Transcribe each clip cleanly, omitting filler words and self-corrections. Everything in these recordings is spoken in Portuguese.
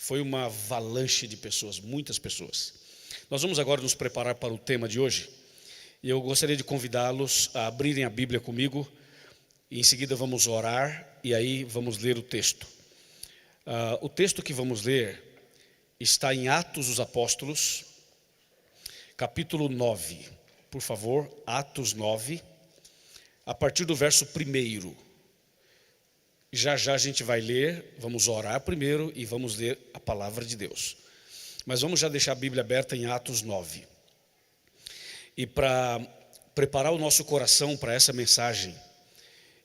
Foi uma avalanche de pessoas, muitas pessoas. Nós vamos agora nos preparar para o tema de hoje. E eu gostaria de convidá-los a abrirem a Bíblia comigo. E em seguida vamos orar e aí vamos ler o texto. O texto que vamos ler está em Atos dos Apóstolos, capítulo 9. Por favor, Atos 9, a partir do verso 1. Já a gente vai ler, vamos orar primeiro e vamos ler a palavra de Deus. Mas vamos já deixar a Bíblia aberta em Atos 9. E para preparar o nosso coração para essa mensagem,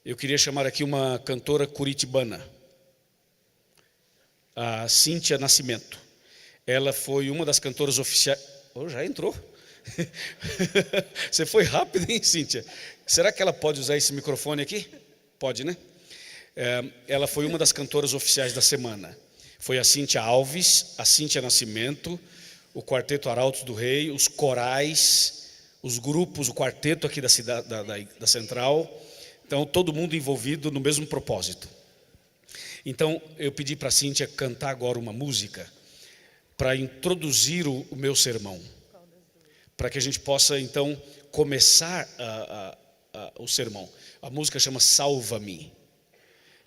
eu queria chamar aqui uma cantora curitibana, a Cíntia Nascimento. Ela foi uma das cantoras oficiais. Oh, já entrou? Você foi rápido, hein, Cíntia? Será que ela pode usar esse microfone aqui? Pode, né? Ela foi uma das cantoras oficiais da semana. Foi a Cíntia Alves, a Cíntia Nascimento, o Quarteto Arautos do Rei, os corais, os grupos, o quarteto aqui da cidade, da Central. Então, todo mundo envolvido no mesmo propósito. Então, eu pedi para a Cíntia cantar agora uma música para introduzir o meu sermão. Para que a gente possa, então, começar o sermão. A música chama Salva-me.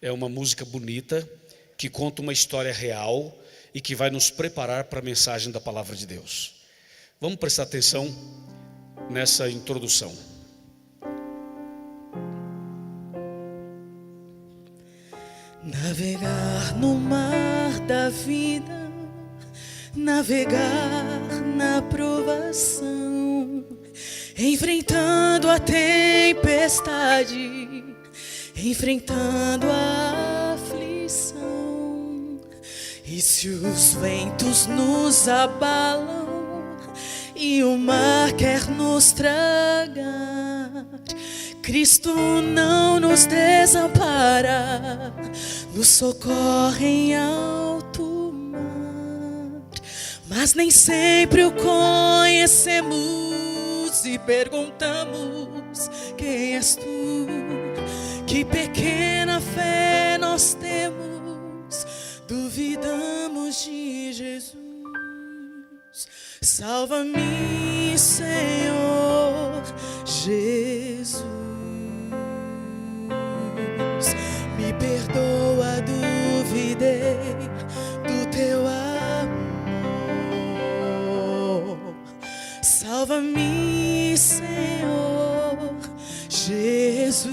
É uma música bonita, que conta uma história real e que vai nos preparar para a mensagem da palavra de Deus. Vamos prestar atenção nessa introdução. Navegar no mar da vida, navegar na provação, enfrentando a tempestade, enfrentando a aflição. E se os ventos nos abalam e o mar quer nos tragar, Cristo não nos desampara, nos socorre em alto mar. Mas nem sempre o conhecemos e perguntamos: quem és tu? Que pequena fé nós temos, duvidamos de Jesus. Salva-me, Senhor Jesus. Me perdoa, duvidei do teu amor. Salva-me, Senhor Jesus.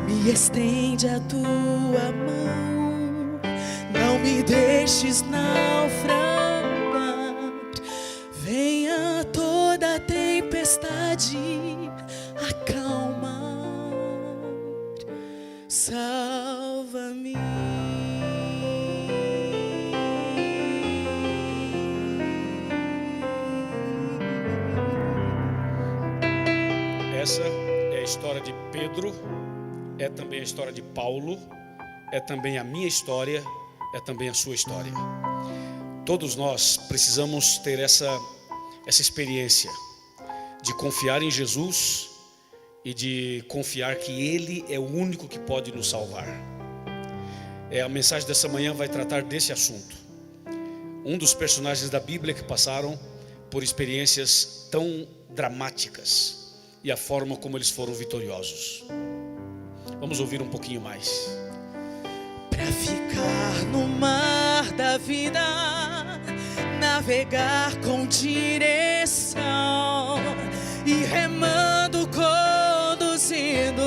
Me estende a tua mão, não me deixes naufragar. Venha toda a tempestade acalmar. Salva-me. Essa é a história de Pedro, é também a história de Paulo, é também a minha história, é também a sua história. Todos nós precisamos ter essa experiência de confiar em Jesus e de confiar que Ele é o único que pode nos salvar. A mensagem dessa manhã vai tratar desse assunto. Um dos personagens da Bíblia que passaram por experiências tão dramáticas e a forma como eles foram vitoriosos. Vamos ouvir um pouquinho mais. Pra ficar no mar da vida, navegar com direção e remando, conduzindo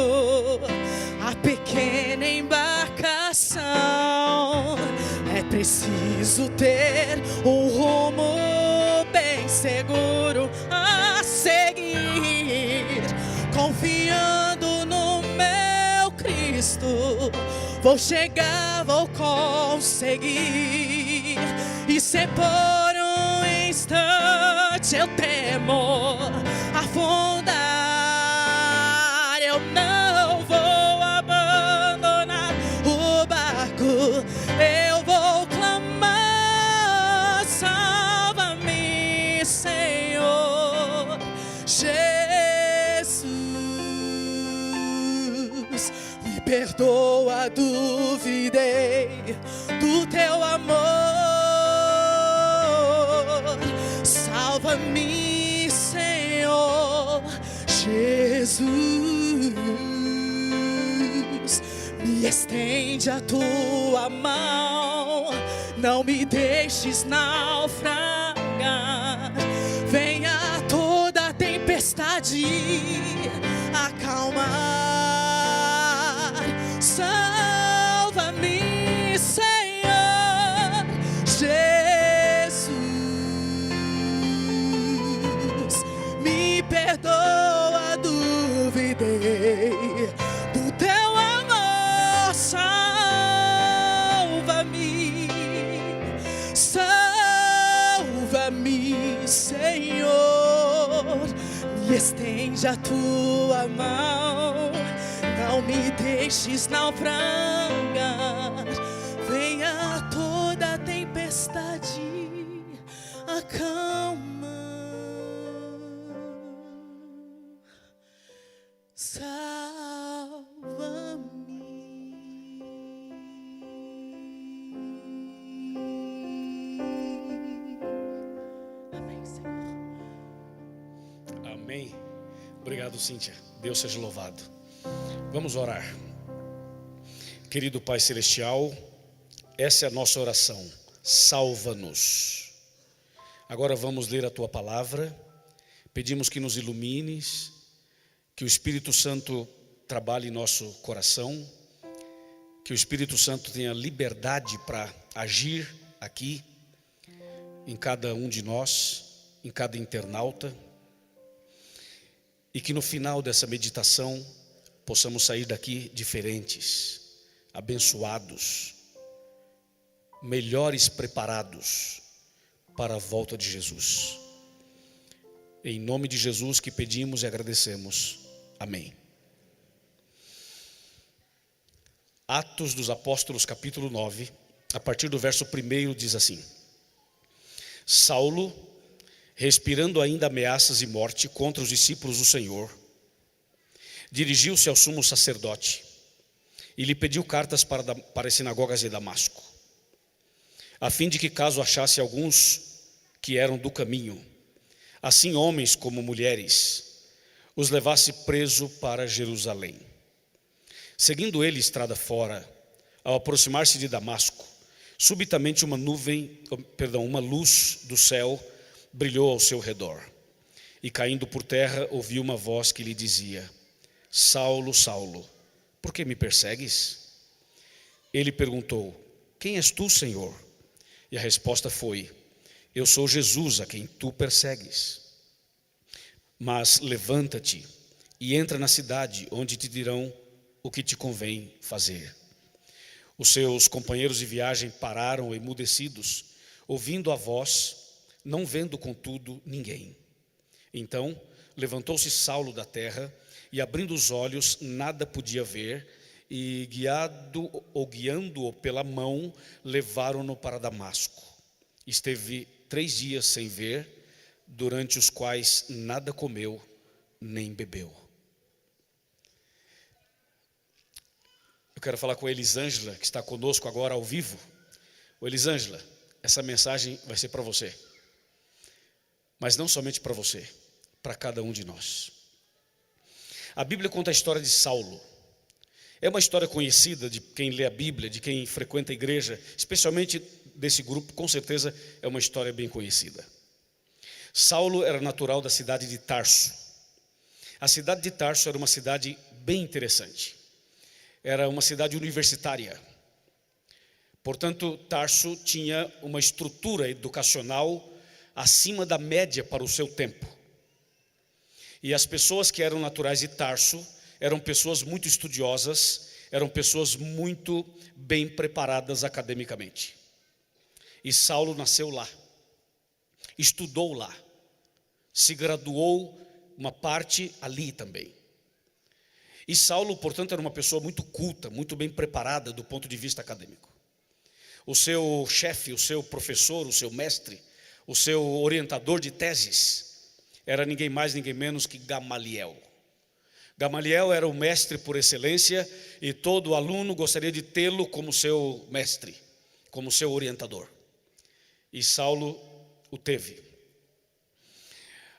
a pequena embarcação, é preciso ter um rumo bem seguro a seguir, confiando no meu Cristo. Vou chegar, vou conseguir. E se por um instante eu temo afundar, eu não vou abandonar o barco. Eu vou clamar: salva-me, Senhor Jesus. Me perdoa, duvidei salva-me, Senhor Jesus. Me estende a tua mão, não me deixes naufragar. Venha toda a tempestade acalmar. Salva-me, Senhor Jesus. Me perdoa, duvidei do teu amor. Salva-me, salva-me, Senhor. Me estende a tua mão, não me deixes naufragar. Venha toda a tempestade acalma. Salva-me. Amém, Senhor. Amém. Obrigado, Cíntia. Deus seja louvado. Vamos orar. Querido Pai Celestial, essa é a nossa oração. Salva-nos. Agora vamos ler a Tua palavra. Pedimos que nos ilumines, que o Espírito Santo trabalhe em nosso coração, que o Espírito Santo tenha liberdade para agir aqui, em cada um de nós, em cada internauta, e que no final dessa meditação possamos sair daqui diferentes, abençoados, melhores preparados para a volta de Jesus. Em nome de Jesus que pedimos e agradecemos. Amém. Atos dos Apóstolos, capítulo 9, a partir do verso 1 diz assim: Saulo, respirando ainda ameaças e morte contra os discípulos do Senhor, dirigiu-se ao sumo sacerdote e lhe pediu cartas para as sinagogas de Damasco, a fim de que, caso achasse alguns que eram do caminho, assim homens como mulheres, os levasse preso para Jerusalém. Seguindo ele estrada fora, ao aproximar-se de Damasco, subitamente uma luz do céu brilhou ao seu redor, e caindo por terra ouviu uma voz que lhe dizia: Saulo, Saulo, por que me persegues? Ele perguntou: Quem és tu, Senhor? E a resposta foi: Eu sou Jesus, a quem tu persegues. Mas levanta-te e entra na cidade, onde te dirão o que te convém fazer. Os seus companheiros de viagem pararam emudecidos, ouvindo a voz, não vendo contudo ninguém. Então levantou-se Saulo da terra, e abrindo os olhos nada podia ver, e guiando-o pela mão, levaram-no para Damasco. Esteve 3 dias sem ver, durante os quais nada comeu nem bebeu. Eu quero falar com a Elisângela, que está conosco agora ao vivo. Ô Elisângela, essa mensagem vai ser para você, mas não somente para você, para cada um de nós. A Bíblia conta a história de Saulo. É uma história conhecida de quem lê a Bíblia, de quem frequenta a igreja, especialmente desse grupo, com certeza é uma história bem conhecida. Saulo era natural da cidade de Tarso. A cidade de Tarso era uma cidade bem interessante. Era uma cidade universitária. Portanto, Tarso tinha uma estrutura educacional acima da média para o seu tempo. E as pessoas que eram naturais de Tarso eram pessoas muito estudiosas, eram pessoas muito bem preparadas academicamente. E Saulo nasceu lá, estudou lá, se graduou uma parte ali também. E Saulo, portanto, era uma pessoa muito culta, muito bem preparada do ponto de vista acadêmico. O seu chefe, o seu professor, o seu mestre, o seu orientador de teses era ninguém mais, ninguém menos que Gamaliel. Gamaliel era o mestre por excelência e todo aluno gostaria de tê-lo como seu mestre, como seu orientador. E Saulo o teve.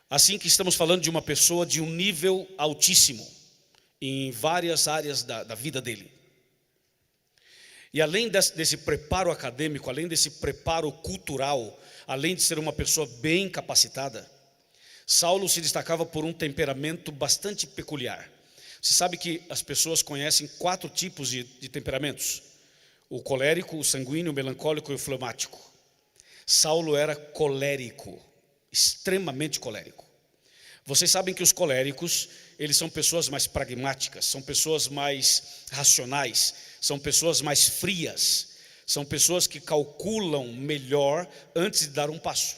Assim que estamos falando de uma pessoa de um nível altíssimo em várias áreas da vida dele. E além desse preparo acadêmico, além desse preparo cultural, além de ser uma pessoa bem capacitada, Saulo se destacava por um temperamento bastante peculiar. Você sabe que as pessoas conhecem 4 tipos de temperamentos: o colérico, o sanguíneo, o melancólico e o fleumático. Saulo era colérico, extremamente colérico. Vocês sabem que os coléricos, eles são pessoas mais pragmáticas, são pessoas mais racionais, são pessoas mais frias, são pessoas que calculam melhor antes de dar um passo.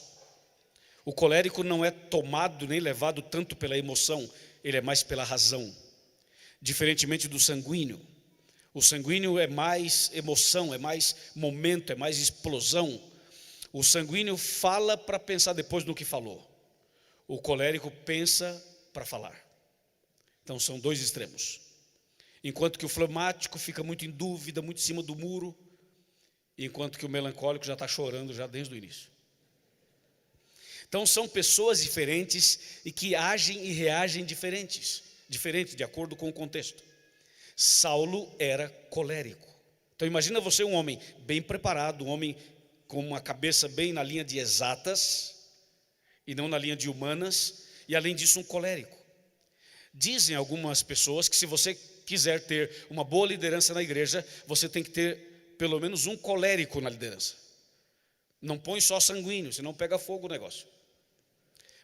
O colérico não é tomado nem levado tanto pela emoção, ele é mais pela razão. Diferentemente do sanguíneo. O sanguíneo é mais emoção, é mais momento, é mais explosão. O sanguíneo fala para pensar depois no que falou. O colérico pensa para falar. Então são 2 extremos. Enquanto que o fleumático fica muito em dúvida, muito em cima do muro, enquanto que o melancólico já está chorando já desde o início. Então são pessoas diferentes e que agem e reagem diferente de acordo com o contexto. Saulo era colérico. Então imagina você um homem bem preparado, um homem com uma cabeça bem na linha de exatas e não na linha de humanas, e além disso um colérico. Dizem algumas pessoas que se você quiser ter uma boa liderança na igreja, você tem que ter pelo menos um colérico na liderança. Não põe só sanguíneo, senão pega fogo o negócio.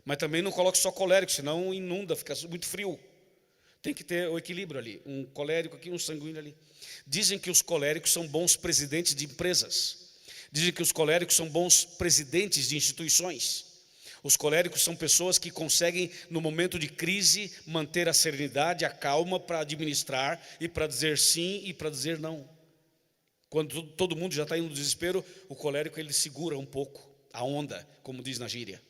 Mas também não coloque só colérico, senão inunda, fica muito frio. Tem que ter o equilíbrio ali, um colérico aqui, um sanguíneo ali. Dizem que os coléricos são bons presidentes de empresas. Dizem que os coléricos são bons presidentes de instituições. Os coléricos são pessoas que conseguem, no momento de crise, manter a serenidade, a calma para administrar e para dizer sim e para dizer não. Quando todo mundo já está indo no desespero, o colérico ele segura um pouco a onda, como diz na gíria.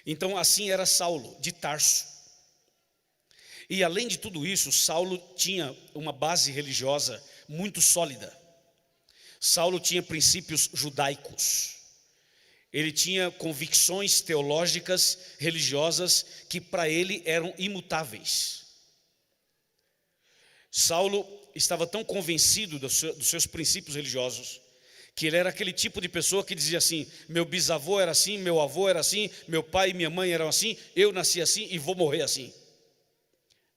Então assim era Saulo, de Tarso. E além de tudo isso, Saulo tinha uma base religiosa muito sólida. Saulo tinha princípios judaicos. Ele tinha convicções teológicas, religiosas, que para ele eram imutáveis. Saulo estava tão convencido dos seus princípios religiosos, que ele era aquele tipo de pessoa que dizia assim: meu bisavô era assim, meu avô era assim, meu pai e minha mãe eram assim, eu nasci assim e vou morrer assim.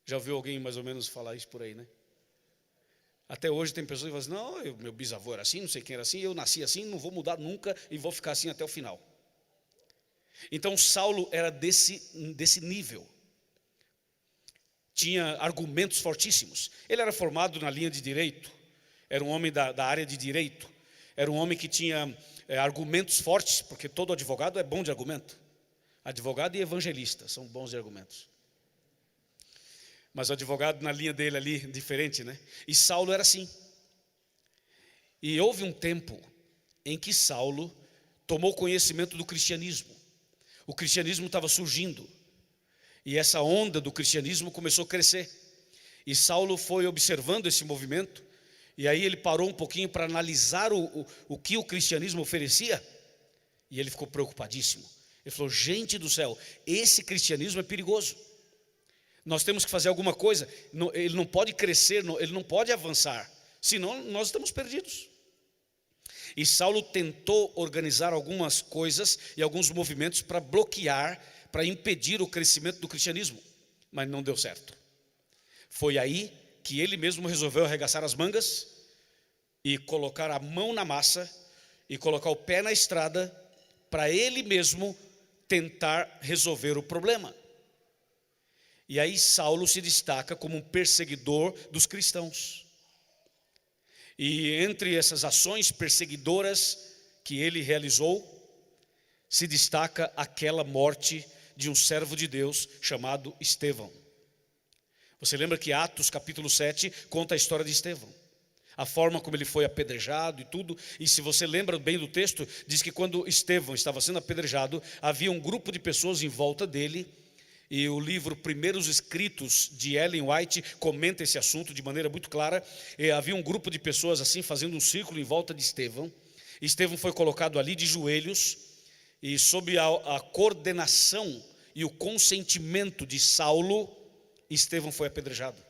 Já ouviu alguém mais ou menos falar isso por aí, né? Até hoje tem pessoas que falam assim: não, meu bisavô era assim, não sei quem era assim, eu nasci assim, não vou mudar nunca e vou ficar assim até o final. Então Saulo era desse nível. Tinha argumentos fortíssimos. Ele era formado na linha de direito, era um homem da área de direito, era um homem que tinha argumentos fortes, porque todo advogado é bom de argumento. Advogado e evangelista são bons de argumentos. Mas o advogado na linha dele ali, diferente, né? E Saulo era assim. E houve um tempo em que Saulo tomou conhecimento do cristianismo. O cristianismo estava surgindo. E essa onda do cristianismo começou a crescer. E Saulo foi observando esse movimento. E aí ele parou um pouquinho para analisar o que o cristianismo oferecia. E ele ficou preocupadíssimo. Ele falou: gente do céu, esse cristianismo é perigoso. Nós temos que fazer alguma coisa. Ele não pode crescer, ele não pode avançar, senão nós estamos perdidos. E Saulo tentou organizar algumas coisas e alguns movimentos para bloquear, para impedir o crescimento do cristianismo, mas não deu certo. Foi aí que ele mesmo resolveu arregaçar as mangas e colocar a mão na massa e colocar o pé na estrada para ele mesmo tentar resolver o problema. E aí Saulo se destaca como um perseguidor dos cristãos. E entre essas ações perseguidoras que ele realizou, se destaca aquela morte de um servo de Deus chamado Estevão. Você lembra que Atos capítulo 7 conta a história de Estevão, a forma como ele foi apedrejado e tudo. E se você lembra bem do texto, diz que quando Estevão estava sendo apedrejado, havia um grupo de pessoas em volta dele. E o livro Primeiros Escritos de Ellen White comenta esse assunto de maneira muito clara. E havia um grupo de pessoas assim fazendo um círculo em volta de Estevão. Estevão foi colocado ali de joelhos E sob a coordenação e o consentimento de Saulo, Estevão foi apedrejado.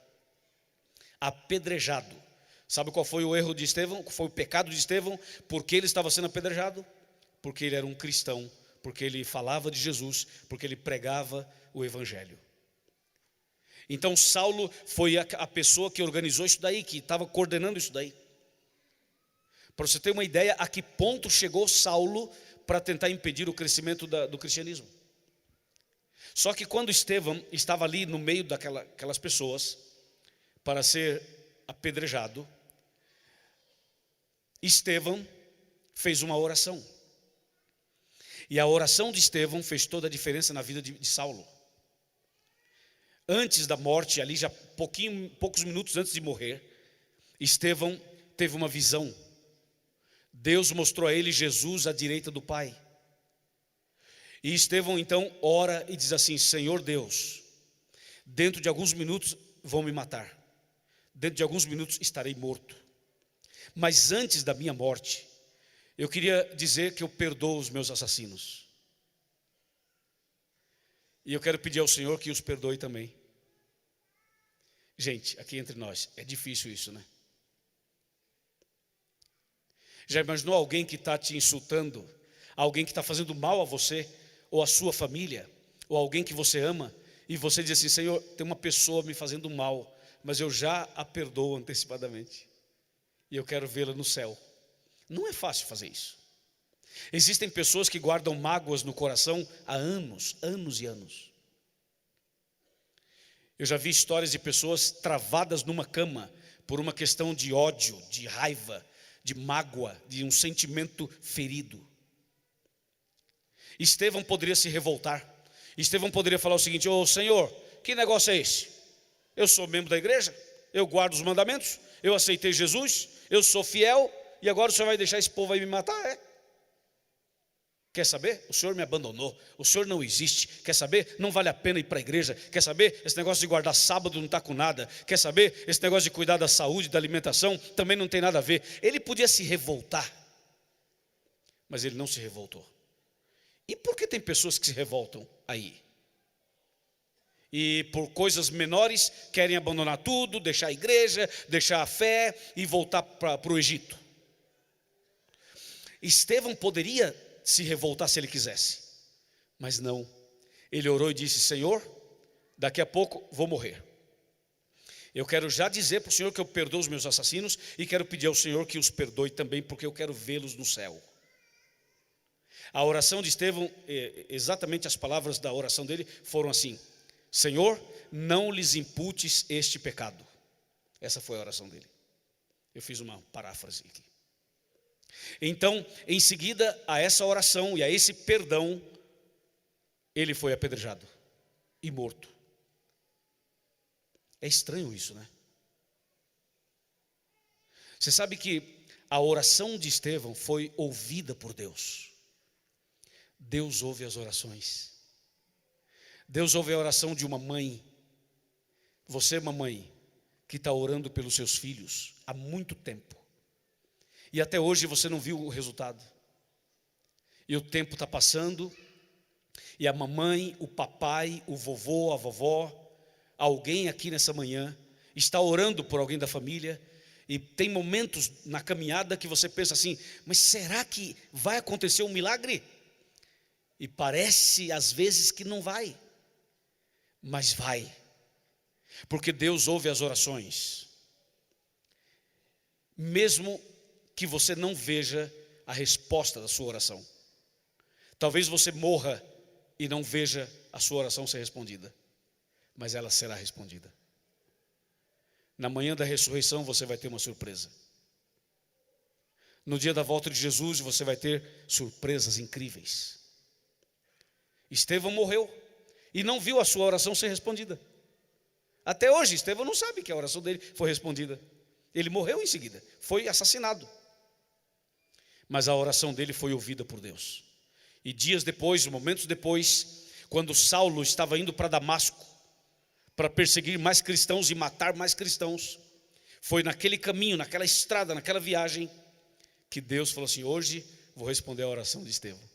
Apedrejado. Sabe qual foi o erro de Estevão? Qual foi o pecado de Estevão? Por que ele estava sendo apedrejado? Porque ele era um cristão, porque ele falava de Jesus, porque ele pregava o evangelho. Então Saulo foi a pessoa que organizou isso daí, que estava coordenando isso daí. Para você ter uma ideia, a que ponto chegou Saulo para tentar impedir o crescimento do cristianismo. Só que quando Estevão estava ali no meio daquelas pessoas, para ser apedrejado, Estevão fez uma oração. E a oração de Estevão fez toda a diferença na vida de Saulo. Antes da morte, ali já poucos minutos antes de morrer, Estevão teve uma visão. Deus mostrou a ele Jesus à direita do Pai. E Estevão então ora e diz assim: Senhor Deus, dentro de alguns minutos vão me matar. Dentro de alguns minutos estarei morto. Mas antes da minha morte, eu queria dizer que eu perdoo os meus assassinos. E eu quero pedir ao Senhor que os perdoe também. Gente, aqui entre nós, é difícil isso, né? Já imaginou alguém que está te insultando? Alguém que está fazendo mal a você, ou a sua família, ou alguém que você ama, e você diz assim: Senhor, tem uma pessoa me fazendo mal, mas eu já a perdoo antecipadamente, e eu quero vê-la no céu. Não é fácil fazer isso. Existem pessoas que guardam mágoas no coração há anos, anos e anos. Eu já vi histórias de pessoas travadas numa cama por uma questão de ódio, de raiva, de mágoa, de um sentimento ferido. Estevão poderia se revoltar. Estevão poderia falar o seguinte: ô Senhor, que negócio é esse? Eu sou membro da igreja, eu guardo os mandamentos, eu aceitei Jesus, eu sou fiel, e agora o Senhor vai deixar esse povo aí me matar? Quer saber? O Senhor me abandonou, o Senhor não existe. Quer saber? Não vale a pena ir para a igreja. Quer saber? Esse negócio de guardar sábado não está com nada. Quer saber? Esse negócio de cuidar da saúde, da alimentação, também não tem nada a ver. Ele podia se revoltar, mas ele não se revoltou. E por que tem pessoas que se revoltam aí? E por coisas menores querem abandonar tudo, deixar a igreja, deixar a fé e voltar para o Egito. Estevão poderia se revoltar se ele quisesse, mas não. Ele orou e disse: Senhor, daqui a pouco vou morrer. Eu quero já dizer para o Senhor que eu perdoo os meus assassinos, e quero pedir ao Senhor que os perdoe também, porque eu quero vê-los no céu. A oração de Estevão, exatamente as palavras da oração dele foram assim: Senhor, não lhes imputes este pecado. Essa foi a oração dele. Eu fiz uma paráfrase aqui. Então, em seguida a essa oração e a esse perdão, ele foi apedrejado e morto. É estranho isso, né? Você sabe que a oração de Estevão foi ouvida por Deus. Deus ouve as orações. Deus ouve a oração de uma mãe. Você, mamãe, que está orando pelos seus filhos há muito tempo, e até hoje você não viu o resultado. E o tempo está passando, e a mamãe, o papai, o vovô, a vovó, alguém aqui nessa manhã está orando por alguém da família, e tem momentos na caminhada que você pensa assim: mas será que vai acontecer um milagre? E parece às vezes que não vai, mas vai, porque Deus ouve as orações, mesmo que você não veja a resposta da sua oração. Talvez você morra e não veja a sua oração ser respondida, mas ela será respondida. Na manhã da ressurreição você vai ter uma surpresa. No dia da volta de Jesus você vai ter surpresas incríveis. Estevão morreu e não viu a sua oração ser respondida. Até hoje Estevão não sabe que a oração dele foi respondida. Ele morreu em seguida, foi assassinado. Mas a oração dele foi ouvida por Deus. E dias depois, momentos depois, quando Saulo estava indo para Damasco para perseguir mais cristãos e matar mais cristãos, foi naquele caminho, naquela estrada, naquela viagem, que Deus falou assim: hoje vou responder a oração de Estevão.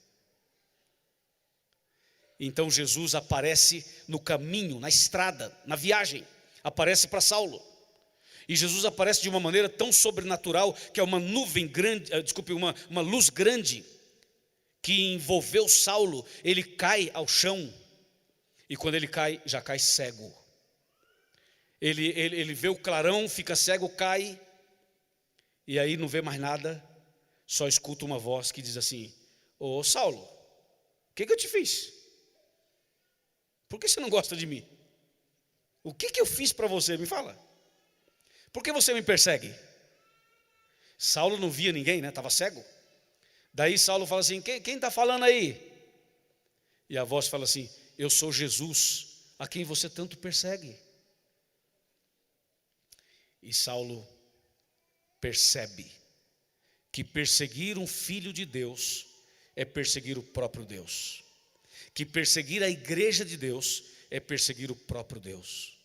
Então Jesus aparece no caminho, na estrada, na viagem, aparece para Saulo. E Jesus aparece de uma maneira tão sobrenatural, que é uma nuvem grande, uma luz grande, que envolveu Saulo. Ele cai ao chão, e quando ele cai, já cai cego. Ele vê o clarão, fica cego, cai, e aí não vê mais nada, só escuta uma voz que diz assim: ô Saulo, o que eu te fiz? Por que você não gosta de mim? O que eu fiz para você? Me fala. Por que você me persegue? Saulo não via ninguém, né? Estava cego. Daí Saulo fala assim: quem está falando aí? E a voz fala assim: eu sou Jesus, a quem você tanto persegue. E Saulo percebe que perseguir um filho de Deus é perseguir o próprio Deus. Que perseguir a igreja de Deus é perseguir o próprio Deus.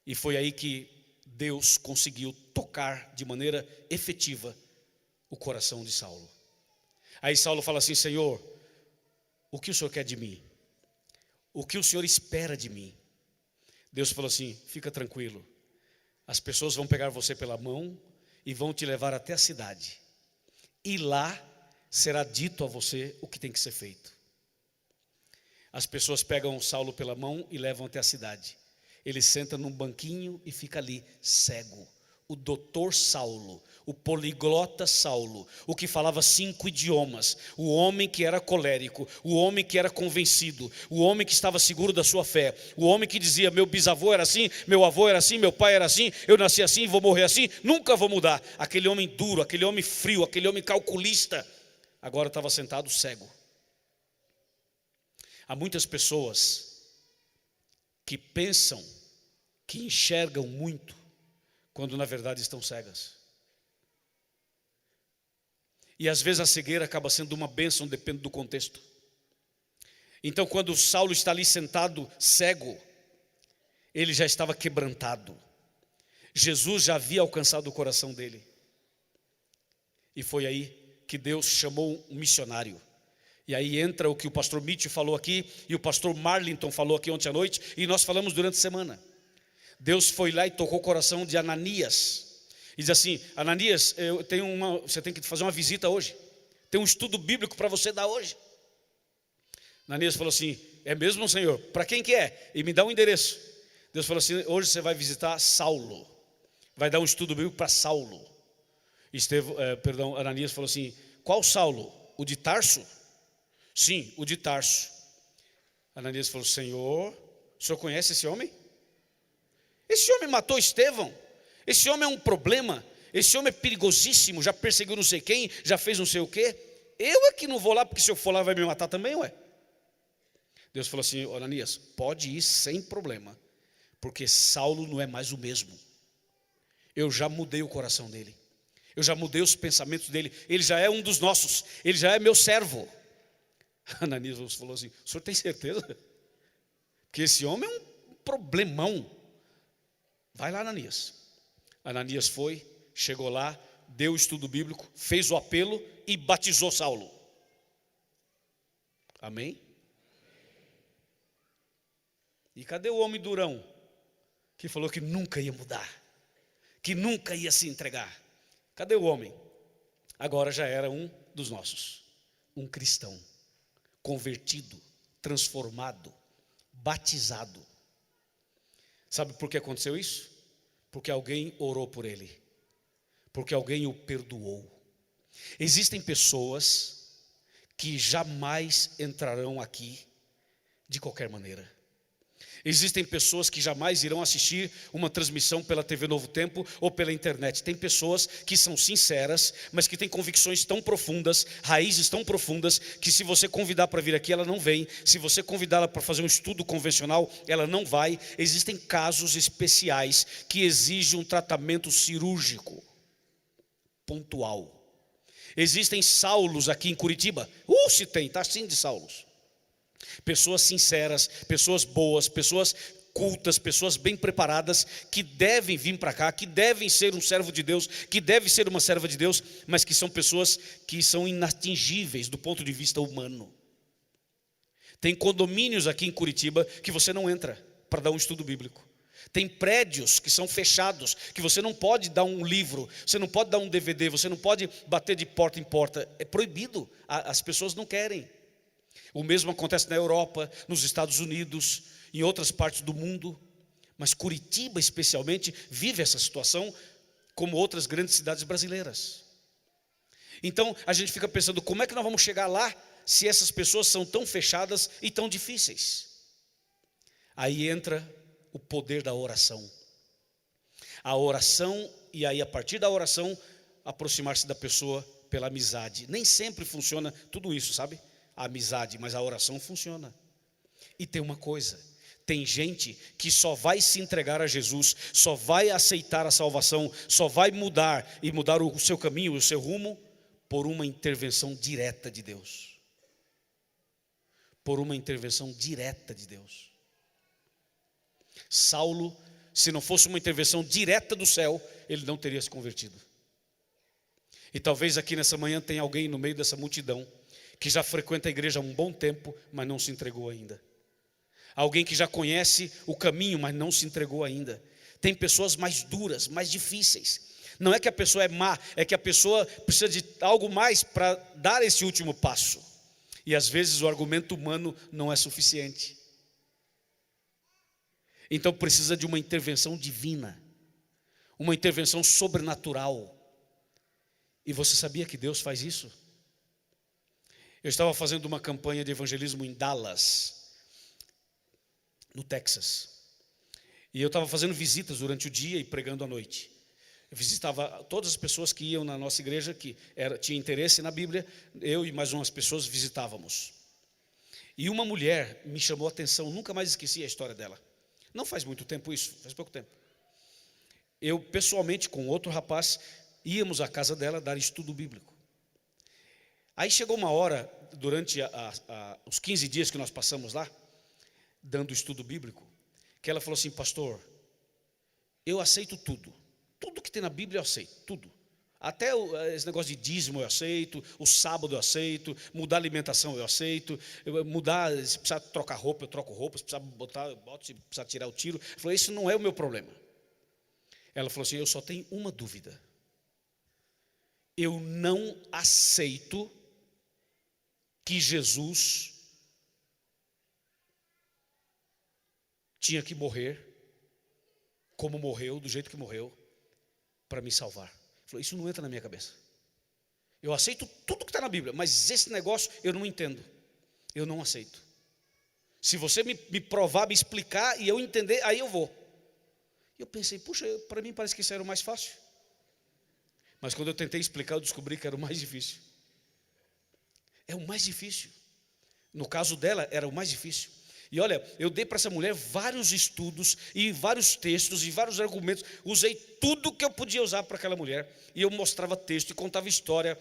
E foi aí que Deus conseguiu tocar de maneira efetiva o coração de Saulo. Aí Saulo fala assim: Senhor, o que o Senhor quer de mim? O que o Senhor espera de mim? Deus falou assim: fica tranquilo, as pessoas vão pegar você pela mão e vão te levar até a cidade, e lá será dito a você o que tem que ser feito. As pessoas pegam Saulo pela mão e levam até a cidade. Ele senta num banquinho e fica ali, cego. O doutor Saulo, o poliglota Saulo, o que falava 5 idiomas, o homem que era colérico, o homem que era convencido, o homem que estava seguro da sua fé, o homem que dizia: meu bisavô era assim, meu avô era assim, meu pai era assim, eu nasci assim, vou morrer assim, nunca vou mudar. Aquele homem duro, aquele homem frio, aquele homem calculista, agora estava sentado cego. Há muitas pessoas que pensam que enxergam muito, quando na verdade estão cegas. E às vezes a cegueira acaba sendo uma bênção, depende do contexto. Então quando Saulo está ali sentado cego, ele já estava quebrantado. Jesus já havia alcançado o coração dele. E foi aí que Deus chamou um missionário. E aí entra o que o pastor Mitch falou aqui, e o pastor Marlington falou aqui ontem à noite, e nós falamos durante a semana. Deus foi lá e tocou o coração de Ananias, e diz assim: Ananias, você tem que fazer uma visita hoje, tem um estudo bíblico para você dar hoje. Ananias falou assim: é mesmo, Senhor? Para quem que é? E me dá um endereço. Deus falou assim: hoje você vai visitar Saulo, vai dar um estudo bíblico para Saulo. Ananias falou assim: qual Saulo? O de Tarso? Sim, o de Tarso. Ananias falou: Senhor, o senhor conhece esse homem? Esse homem matou Estevão, esse homem é um problema, esse homem é perigosíssimo, já perseguiu não sei quem, já fez não sei o quê. Eu é que não vou lá, porque se eu for lá vai me matar também, ué. Deus falou assim: Ananias, pode ir sem problema, porque Saulo não é mais o mesmo. Eu já mudei o coração dele, eu já mudei os pensamentos dele, ele já é um dos nossos, ele já é meu servo. Ananias falou assim: o senhor tem certeza? Porque esse homem é um problemão. Vai lá, Ananias. Ananias foi, chegou lá, deu o estudo bíblico, fez o apelo e batizou Saulo. Amém? E cadê o homem durão, que falou que nunca ia mudar, que nunca ia se entregar? Cadê o homem? Agora já era um dos nossos, um cristão, convertido, transformado, batizado. Sabe por que aconteceu isso? Porque alguém orou por ele, porque alguém o perdoou. Existem pessoas que jamais entrarão aqui de qualquer maneira. Existem pessoas que jamais irão assistir uma transmissão pela TV Novo Tempo ou pela internet. Tem pessoas que são sinceras, mas que têm convicções tão profundas, raízes tão profundas, que se você convidar para vir aqui, ela não vem. Se você convidá-la para fazer um estudo convencional, ela não vai. Existem casos especiais que exigem um tratamento cirúrgico pontual. Existem Saulos aqui em Curitiba. Se tem, está assim de Saulos. Pessoas sinceras, pessoas boas, pessoas cultas, pessoas bem preparadas, que devem vir para cá, que devem ser um servo de Deus, que deve ser uma serva de Deus, mas que são pessoas que são inatingíveis do ponto de vista humano. Tem condomínios aqui em Curitiba que você não entra para dar um estudo bíblico. Tem prédios que são fechados, que você não pode dar um livro, você não pode dar um DVD, você não pode bater de porta em porta. É proibido, as pessoas não querem. O mesmo acontece na Europa, nos Estados Unidos, em outras partes do mundo. Mas Curitiba especialmente vive essa situação, como outras grandes cidades brasileiras. Então a gente fica pensando, como é que nós vamos chegar lá se essas pessoas são tão fechadas e tão difíceis? Aí entra o poder da oração. A oração, e aí a partir da oração, aproximar-se da pessoa pela amizade. Nem sempre funciona tudo isso, sabe? A amizade, mas a oração funciona. E tem uma coisa, tem gente que só vai se entregar a Jesus, só vai aceitar a salvação, só vai mudar e mudar o seu caminho, o seu rumo, por uma intervenção direta de Deus. Por uma intervenção direta de Deus. Saulo, se não fosse uma intervenção direta do céu, ele não teria se convertido. E talvez aqui nessa manhã tenha alguém no meio dessa multidão que já frequenta a igreja há um bom tempo, mas não se entregou ainda. Alguém que já conhece o caminho, mas não se entregou ainda. Tem pessoas mais duras, mais difíceis. Não é que a pessoa é má, é que a pessoa precisa de algo mais para dar esse último passo. E às vezes o argumento humano não é suficiente. Então precisa de uma intervenção divina, uma intervenção sobrenatural. E você sabia que Deus faz isso? Eu estava fazendo uma campanha de evangelismo em Dallas, no Texas. E eu estava fazendo visitas durante o dia e pregando à noite. Eu visitava todas as pessoas que iam na nossa igreja, que tinha interesse na Bíblia. Eu e mais umas pessoas visitávamos. E uma mulher me chamou a atenção, nunca mais esqueci a história dela. Não faz muito tempo isso, faz pouco tempo. Eu pessoalmente com outro rapaz íamos à casa dela dar estudo bíblico. Aí chegou uma hora, durante os 15 dias que nós passamos lá, dando estudo bíblico, que ela falou assim: pastor, eu aceito tudo. Tudo que tem na Bíblia eu aceito, tudo. Até esse negócio de dízimo eu aceito, o sábado eu aceito, mudar a alimentação eu aceito, mudar, se precisar trocar roupa, eu troco roupa, se precisar botar, eu boto, se precisar tirar eu tiro. Eu falei, isso não é o meu problema. Ela falou assim, eu só tenho uma dúvida. Eu não aceito que Jesus tinha que morrer como morreu, do jeito que morreu, para me salvar. Falou, isso não entra na minha cabeça. Eu aceito tudo que está na Bíblia, mas esse negócio eu não entendo. Eu não aceito. Se você me provar, me explicar e eu entender, aí eu vou. E eu pensei, puxa, para mim parece que isso era o mais fácil. Mas quando eu tentei explicar, eu descobri que era o mais difícil. É o mais difícil. No caso dela, era o mais difícil. E olha, eu dei para essa mulher vários estudos e vários textos e vários argumentos. Usei tudo que eu podia usar para aquela mulher. E eu mostrava texto e contava história.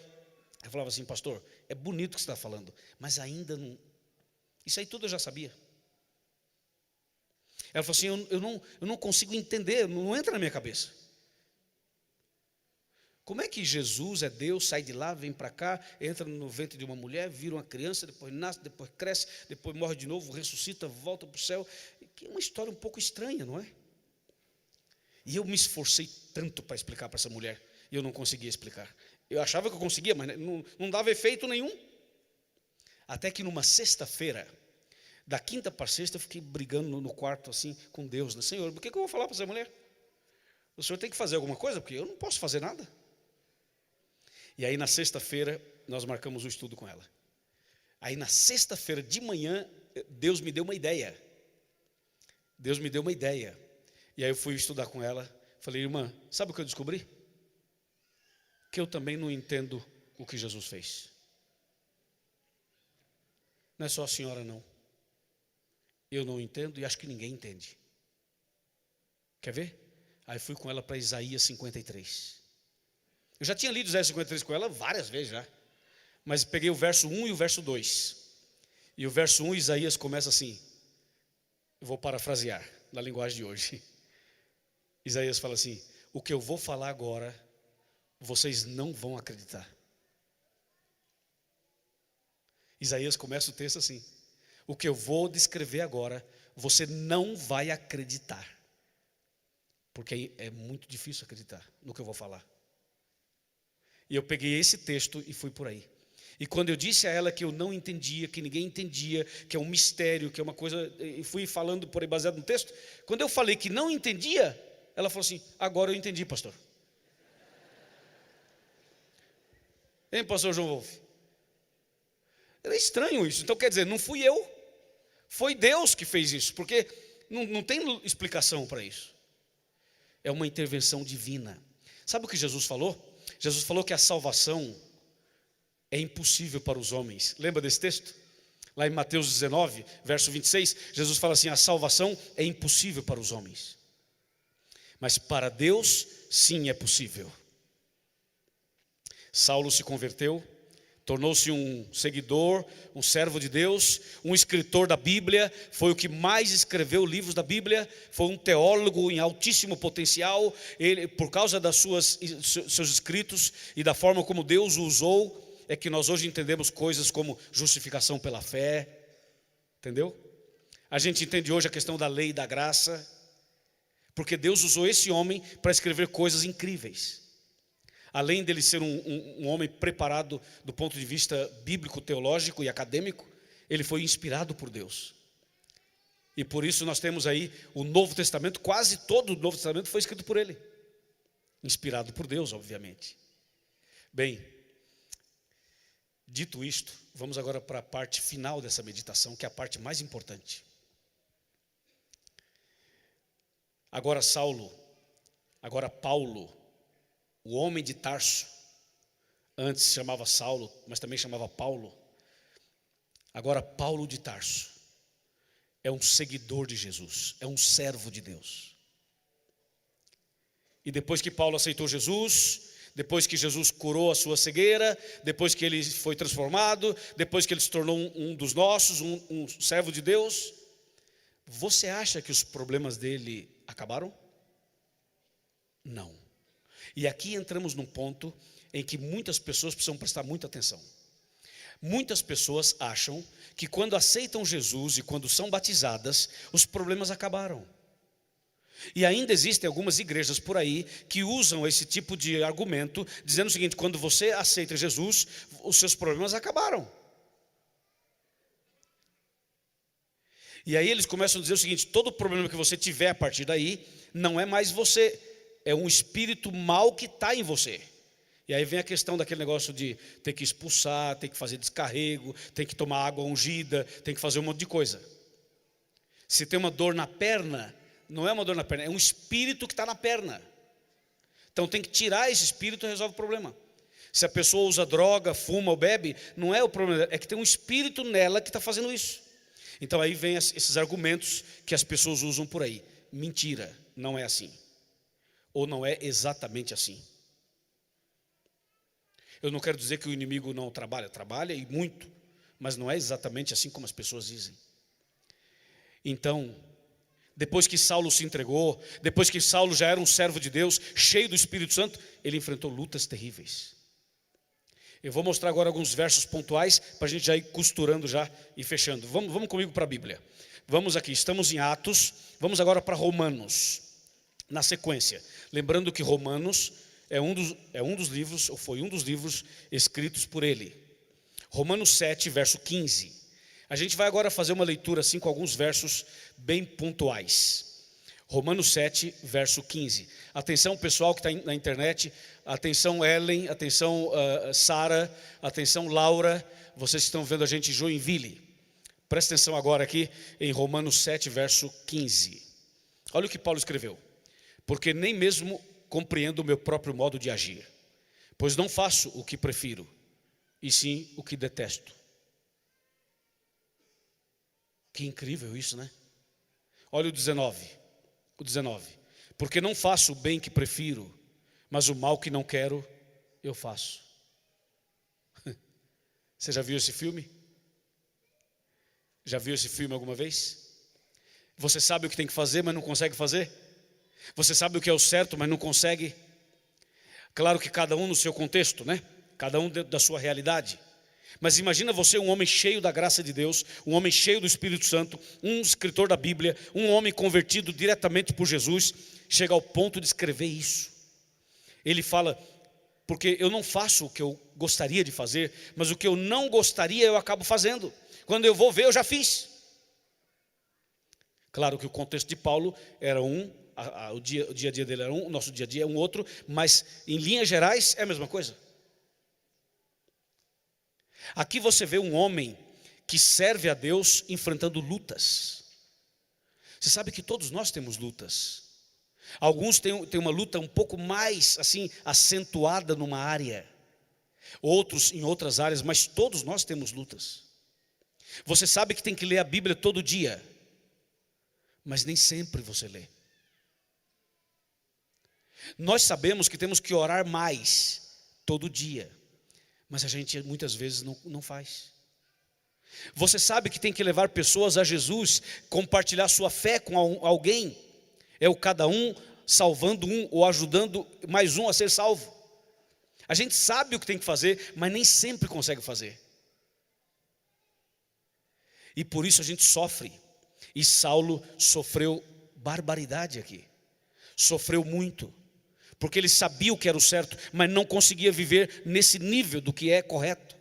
Eu falava assim, pastor, é bonito o que você está falando, mas ainda não. Isso aí tudo eu já sabia. Ela falou assim, eu não consigo entender, não entra na minha cabeça. Como é que Jesus é Deus, sai de lá, vem para cá, entra no ventre de uma mulher, vira uma criança, depois nasce, depois cresce, depois morre de novo, ressuscita, volta para o céu? Que é uma história um pouco estranha, não é? E eu me esforcei tanto para explicar para essa mulher, e eu não conseguia explicar. Eu achava que eu conseguia, mas não dava efeito nenhum. Até que numa sexta-feira, da quinta para sexta, eu fiquei brigando no quarto assim com Deus, né? Senhor, por que eu vou falar para essa mulher? O senhor tem que fazer alguma coisa, porque eu não posso fazer nada. E aí na sexta-feira nós marcamos um estudo com ela. Aí na sexta-feira de manhã Deus me deu uma ideia. Deus me deu uma ideia. E aí eu fui estudar com ela. Falei, irmã, sabe o que eu descobri? Que eu também não entendo o que Jesus fez. Não é só a senhora não. Eu não entendo e acho que ninguém entende. Quer ver? Aí fui com ela para Isaías 53. Eu já tinha lido Isaías 53 com ela várias vezes já. Mas peguei o verso 1 e o verso 2. E o verso 1, Isaías começa assim. Eu vou parafrasear na linguagem de hoje. Isaías fala assim, o que eu vou falar agora, vocês não vão acreditar. Isaías começa o texto assim, O que eu vou descrever agora, você não vai acreditar. Porque é muito difícil acreditar no que eu vou falar. E eu peguei esse texto e fui por aí. E quando eu disse a ela que eu não entendia, que ninguém entendia, que é um mistério, que é uma coisa, e fui falando por aí baseado no texto, quando eu falei que não entendia, ela falou assim: agora eu entendi, pastor. Hein, pastor João Wolf? É estranho isso. Então quer dizer, não fui eu, foi Deus que fez isso, porque não tem explicação para isso. É uma intervenção divina. Sabe o que Jesus falou? Jesus falou que a salvação é impossível para os homens. Lembra desse texto? Lá em Mateus 19, verso 26, Jesus fala assim: a salvação é impossível para os homens, mas para Deus sim é possível. Saulo se converteu, tornou-se um seguidor, um servo de Deus, um escritor da Bíblia, foi o que mais escreveu livros da Bíblia, foi um teólogo em altíssimo potencial. Ele, por causa das seus escritos e da forma como Deus o usou, é que nós hoje entendemos coisas como justificação pela fé, entendeu? A gente entende hoje a questão da lei e da graça, porque Deus usou esse homem para escrever coisas incríveis. Além dele ser um homem preparado do ponto de vista bíblico, teológico e acadêmico, ele foi inspirado por Deus. E por isso nós temos aí o Novo Testamento, quase todo o Novo Testamento foi escrito por ele. Inspirado por Deus, obviamente. Bem, dito isto, vamos agora para a parte final dessa meditação, que é a parte mais importante. Agora Paulo, o homem de Tarso, antes se chamava Saulo, mas também chamava Paulo. Agora Paulo de Tarso é um seguidor de Jesus, é um servo de Deus. E depois que Paulo aceitou Jesus, depois que Jesus curou a sua cegueira, depois que ele foi transformado, depois que ele se tornou um dos nossos, um servo de Deus, você acha que os problemas dele acabaram? Não. E aqui entramos num ponto em que muitas pessoas precisam prestar muita atenção. Muitas pessoas acham que quando aceitam Jesus e quando são batizadas, os problemas acabaram. E ainda existem algumas igrejas por aí que usam esse tipo de argumento, dizendo o seguinte: quando você aceita Jesus, os seus problemas acabaram. E aí eles começam a dizer o seguinte: todo problema que você tiver a partir daí, não é mais você, é um espírito mau que está em você. E aí vem a questão daquele negócio de ter que expulsar, ter que fazer descarrego, tem que tomar água ungida, tem que fazer um monte de coisa. Se tem uma dor na perna, não é uma dor na perna, é um espírito que está na perna. Então tem que tirar esse espírito e resolve o problema. Se a pessoa usa droga, fuma ou bebe, não é o problema, é que tem um espírito nela que está fazendo isso. Então aí vem esses argumentos que as pessoas usam por aí. Mentira, não é assim. Ou não é exatamente assim. Eu não quero dizer que o inimigo não trabalha, trabalha e muito, mas não é exatamente assim como as pessoas dizem. Então, depois que Saulo se entregou, depois que Saulo já era um servo de Deus, cheio do Espírito Santo, ele enfrentou lutas terríveis. Eu vou mostrar agora alguns versos pontuais para a gente já ir costurando já e fechando. Vamos comigo para a Bíblia. Vamos aqui, estamos em Atos, vamos agora para Romanos, na sequência. Lembrando que Romanos é um dos livros, ou foi um dos livros escritos por ele. Romanos 7, verso 15. A gente vai agora fazer uma leitura assim com alguns versos bem pontuais. Romanos 7, verso 15. Atenção pessoal que está na internet, atenção Ellen, atenção Sara, atenção Laura, vocês que estão vendo a gente em Joinville. Presta atenção agora aqui em Romanos 7, verso 15. Olha o que Paulo escreveu. Porque nem mesmo compreendo o meu próprio modo de agir, pois não faço o que prefiro, e sim o que detesto. Que incrível isso, né? Olha o 19. Porque não faço o bem que prefiro, mas o mal que não quero, eu faço. Você já viu esse filme? Já viu esse filme alguma vez? Você sabe o que tem que fazer, mas não consegue fazer? Você sabe o que é o certo, mas não consegue? Claro que cada um no seu contexto, né? Cada um dentro da sua realidade. Mas imagina você, um homem cheio da graça de Deus, um homem cheio do Espírito Santo, um escritor da Bíblia, um homem convertido diretamente por Jesus, chega ao ponto de escrever isso. Ele fala: porque eu não faço o que eu gostaria de fazer, mas o que eu não gostaria eu acabo fazendo. Quando eu vou ver, eu já fiz. Claro que o contexto de Paulo era o dia a dia dele era um, o nosso dia a dia é um outro, mas em linhas gerais é a mesma coisa. Aqui você vê um homem que serve a Deus enfrentando lutas. Você sabe que todos nós temos lutas. Alguns têm uma luta um pouco mais assim acentuada numa área, outros em outras áreas, mas todos nós temos lutas. Você sabe que tem que ler a Bíblia todo dia, mas nem sempre você lê. Nós sabemos que temos que orar mais todo dia, mas a gente muitas vezes não faz. Você sabe que tem que levar pessoas a Jesus, compartilhar sua fé com alguém. É o cada um salvando um ou ajudando mais um a ser salvo. A gente sabe o que tem que fazer, mas nem sempre consegue fazer. E por isso a gente sofre. E Saulo sofreu barbaridade aqui. Sofreu muito. Porque ele sabia o que era o certo, mas não conseguia viver nesse nível do que é correto.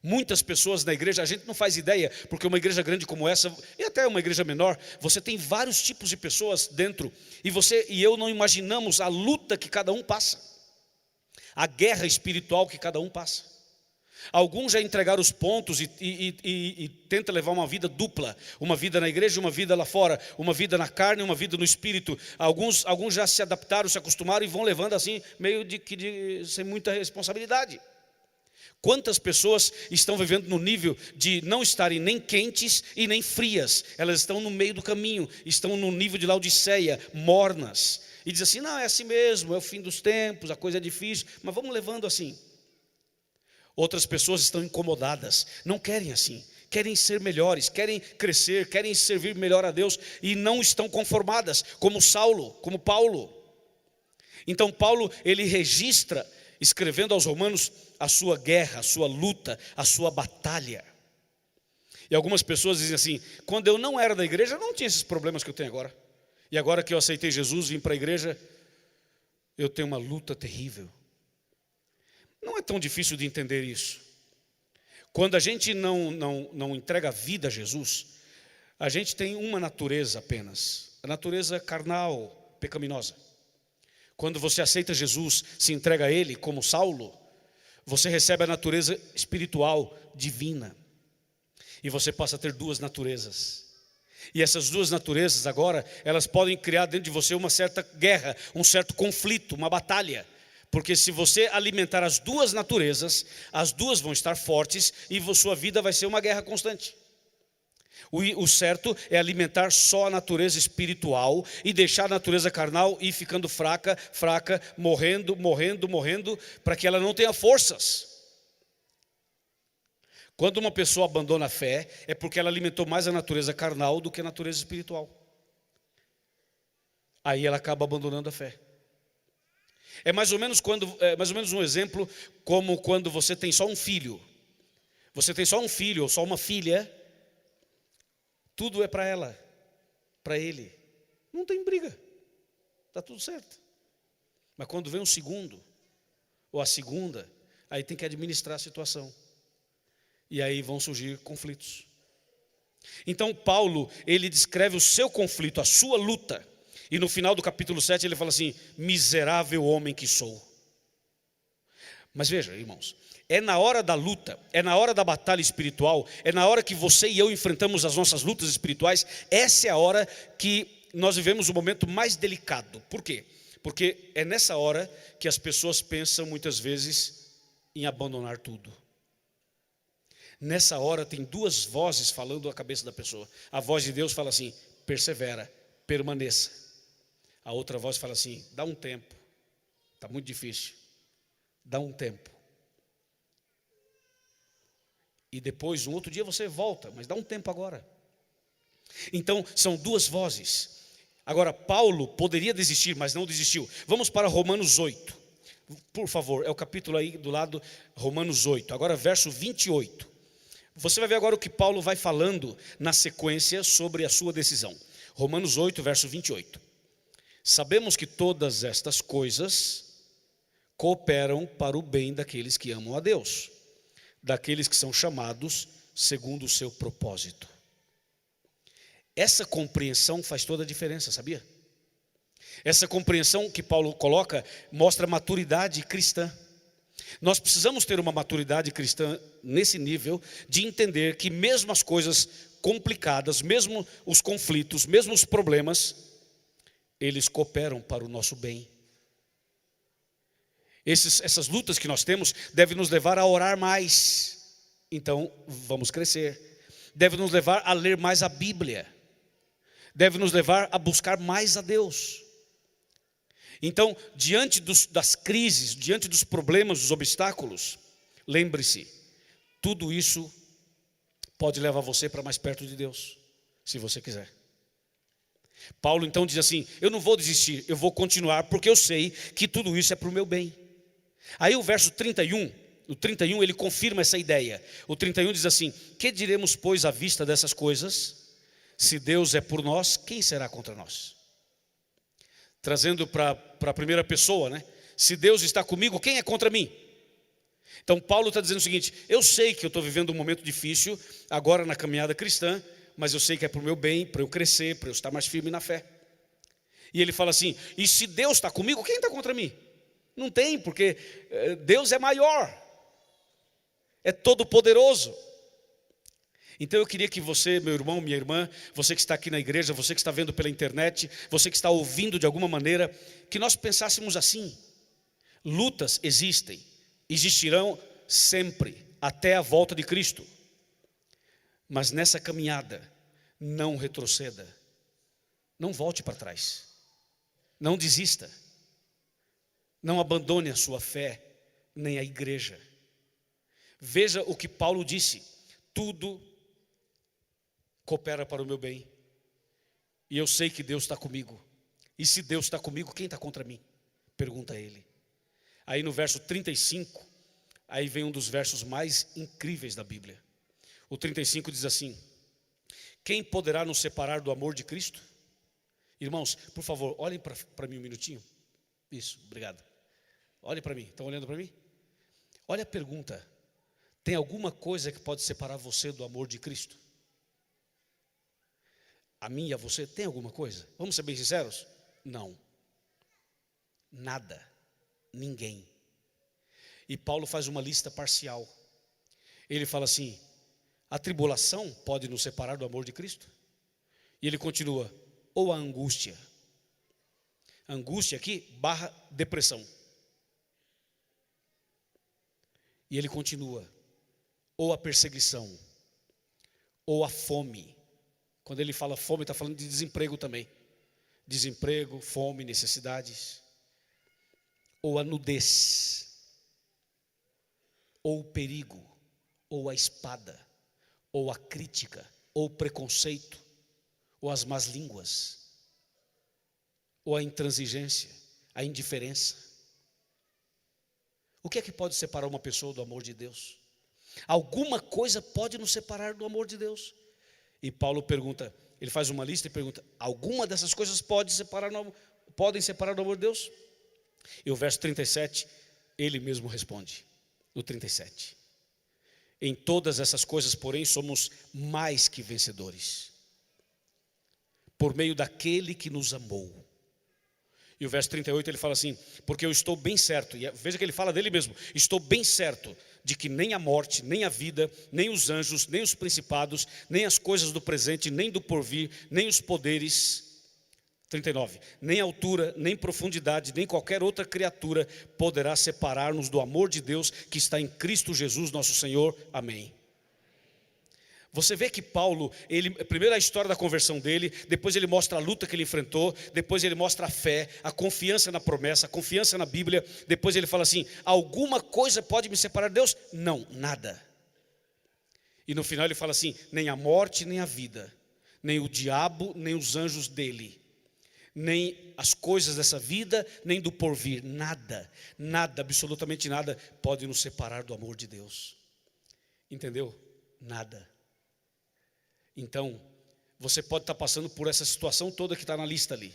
Muitas pessoas na igreja, a gente não faz ideia, porque uma igreja grande como essa, e até uma igreja menor, você tem vários tipos de pessoas dentro, e você e eu não imaginamos a luta que cada um passa, a guerra espiritual que cada um passa. Alguns já entregaram os pontos e tentam levar uma vida dupla, uma vida na igreja e uma vida lá fora, uma vida na carne e uma vida no espírito. Alguns já se adaptaram, se acostumaram e vão levando assim, meio sem muita responsabilidade. Quantas pessoas estão vivendo no nível de não estarem nem quentes e nem frias? Elas estão no meio do caminho, estão no nível de Laodiceia, mornas. E diz assim: não, é assim mesmo, é o fim dos tempos, a coisa é difícil, mas vamos levando assim. Outras pessoas estão incomodadas, não querem assim, querem ser melhores, querem crescer, querem servir melhor a Deus e não estão conformadas, como Saulo, como Paulo. Então Paulo, ele registra, escrevendo aos romanos, a sua guerra, a sua luta, a sua batalha. E algumas pessoas dizem assim: quando eu não era da igreja, eu não tinha esses problemas que eu tenho agora. E agora que eu aceitei Jesus, vim para a igreja, eu tenho uma luta terrível. Não é tão difícil de entender isso. Quando a gente não entrega a vida a Jesus, a gente tem uma natureza apenas, a natureza carnal, pecaminosa. Quando você aceita Jesus, se entrega a Ele, como Saulo, você recebe a natureza espiritual, divina. E você passa a ter duas naturezas. E essas duas naturezas agora, elas podem criar dentro de você uma certa guerra, um certo conflito, uma batalha. Porque se você alimentar as duas naturezas, as duas vão estar fortes e sua vida vai ser uma guerra constante. O certo é alimentar só a natureza espiritual e deixar a natureza carnal ir ficando fraca, morrendo, para que ela não tenha forças. Quando uma pessoa abandona a fé, é porque ela alimentou mais a natureza carnal do que a natureza espiritual. Aí ela acaba abandonando a fé. É mais ou menos um exemplo como quando você tem só um filho. Você tem só um filho ou só uma filha, tudo é para ela, para ele. Não tem briga, está tudo certo. Mas quando vem um segundo, ou a segunda, aí tem que administrar a situação. E aí vão surgir conflitos. Então Paulo, ele descreve o seu conflito, a sua luta. E no final do capítulo 7 ele fala assim: miserável homem que sou. Mas veja, irmãos, é na hora da luta, é na hora da batalha espiritual, é na hora que você e eu enfrentamos as nossas lutas espirituais, essa é a hora que nós vivemos o momento mais delicado. Por quê? Porque é nessa hora que as pessoas pensam muitas vezes em abandonar tudo. Nessa hora tem duas vozes falando na cabeça da pessoa. A voz de Deus fala assim: persevera, permaneça. A outra voz fala assim: dá um tempo, está muito difícil, dá um tempo. E depois, um outro dia você volta, mas dá um tempo agora. Então, são duas vozes. Agora, Paulo poderia desistir, mas não desistiu. Vamos para Romanos 8. Por favor, é o capítulo aí do lado, Romanos 8. Agora verso 28. Você vai ver agora o que Paulo vai falando na sequência sobre a sua decisão. Romanos 8, verso 28. Sabemos que todas estas coisas cooperam para o bem daqueles que amam a Deus, daqueles que são chamados segundo o seu propósito. Essa compreensão faz toda a diferença, sabia? Essa compreensão que Paulo coloca mostra maturidade cristã. Nós precisamos ter uma maturidade cristã nesse nível de entender que mesmo as coisas complicadas, mesmo os conflitos, mesmo os problemas, eles cooperam para o nosso bem. Essas lutas que nós temos devem nos levar a orar mais. Então vamos crescer. Deve nos levar a ler mais a Bíblia. Deve nos levar a buscar mais a Deus. Então, diante das crises, diante dos problemas, dos obstáculos, lembre-se, tudo isso pode levar você para mais perto de Deus, se você quiser. Paulo então diz assim: eu não vou desistir, eu vou continuar, porque eu sei que tudo isso é para o meu bem. Aí o verso 31, o 31 ele confirma essa ideia. O 31 diz assim: que diremos, pois, à vista dessas coisas? Se Deus é por nós, quem será contra nós? Trazendo para a primeira pessoa, né? Se Deus está comigo, quem é contra mim? Então Paulo está dizendo o seguinte: eu sei que eu estou vivendo um momento difícil agora na caminhada cristã, mas eu sei que é para o meu bem, para eu crescer, para eu estar mais firme na fé. E ele fala assim: e se Deus está comigo, quem está contra mim? Não tem, porque Deus é maior, é todo poderoso. Então eu queria que você, meu irmão, minha irmã, você que está aqui na igreja, você que está vendo pela internet, você que está ouvindo de alguma maneira, que nós pensássemos assim: lutas existem, existirão sempre, até a volta de Cristo. Mas nessa caminhada, não retroceda, não volte para trás, não desista, não abandone a sua fé, nem a igreja. Veja o que Paulo disse: tudo coopera para o meu bem, e eu sei que Deus está comigo. E se Deus está comigo, quem está contra mim? Pergunta ele. Aí no verso 35, aí vem um dos versos mais incríveis da Bíblia. O 35 diz assim: quem poderá nos separar do amor de Cristo? Irmãos, por favor, olhem para mim um minutinho. Isso, obrigado. Olhem para mim, estão olhando para mim? Olha a pergunta: tem alguma coisa que pode separar você do amor de Cristo? A mim e a você, tem alguma coisa? Vamos ser bem sinceros? Não. Nada. Ninguém. E Paulo faz uma lista parcial. Ele fala assim: a tribulação pode nos separar do amor de Cristo? E ele continua: ou a angústia. Angústia aqui, barra depressão. E ele continua: ou a perseguição, ou a fome. Quando ele fala fome, está falando de desemprego também. Desemprego, fome, necessidades. Ou a nudez, ou o perigo, ou a espada, ou a crítica, ou o preconceito, ou as más línguas, ou a intransigência, a indiferença. O que é que pode separar uma pessoa do amor de Deus? Alguma coisa pode nos separar do amor de Deus. E Paulo pergunta, ele faz uma lista e pergunta: alguma dessas coisas podem separar do amor de Deus? E o verso 37, ele mesmo responde, no 37: em todas essas coisas, porém, somos mais que vencedores, por meio daquele que nos amou. E o verso 38 ele fala assim: porque eu estou bem certo, e veja que ele fala dele mesmo, estou bem certo de que nem a morte, nem a vida, nem os anjos, nem os principados, nem as coisas do presente, nem do porvir, nem os poderes, 39, nem altura, nem profundidade, nem qualquer outra criatura poderá separar-nos do amor de Deus que está em Cristo Jesus nosso Senhor. Amém. Você vê que Paulo, primeiro a história da conversão dele, depois ele mostra a luta que ele enfrentou, depois ele mostra a fé, a confiança na promessa, a confiança na Bíblia. Depois ele fala assim: alguma coisa pode me separar de Deus? Não, nada. E no final ele fala assim: nem a morte, nem a vida, nem o diabo, nem os anjos dele, nem as coisas dessa vida, nem do porvir. Nada, absolutamente nada pode nos separar do amor de Deus. Entendeu? Nada. Então, você pode estar passando por essa situação toda que está na lista ali.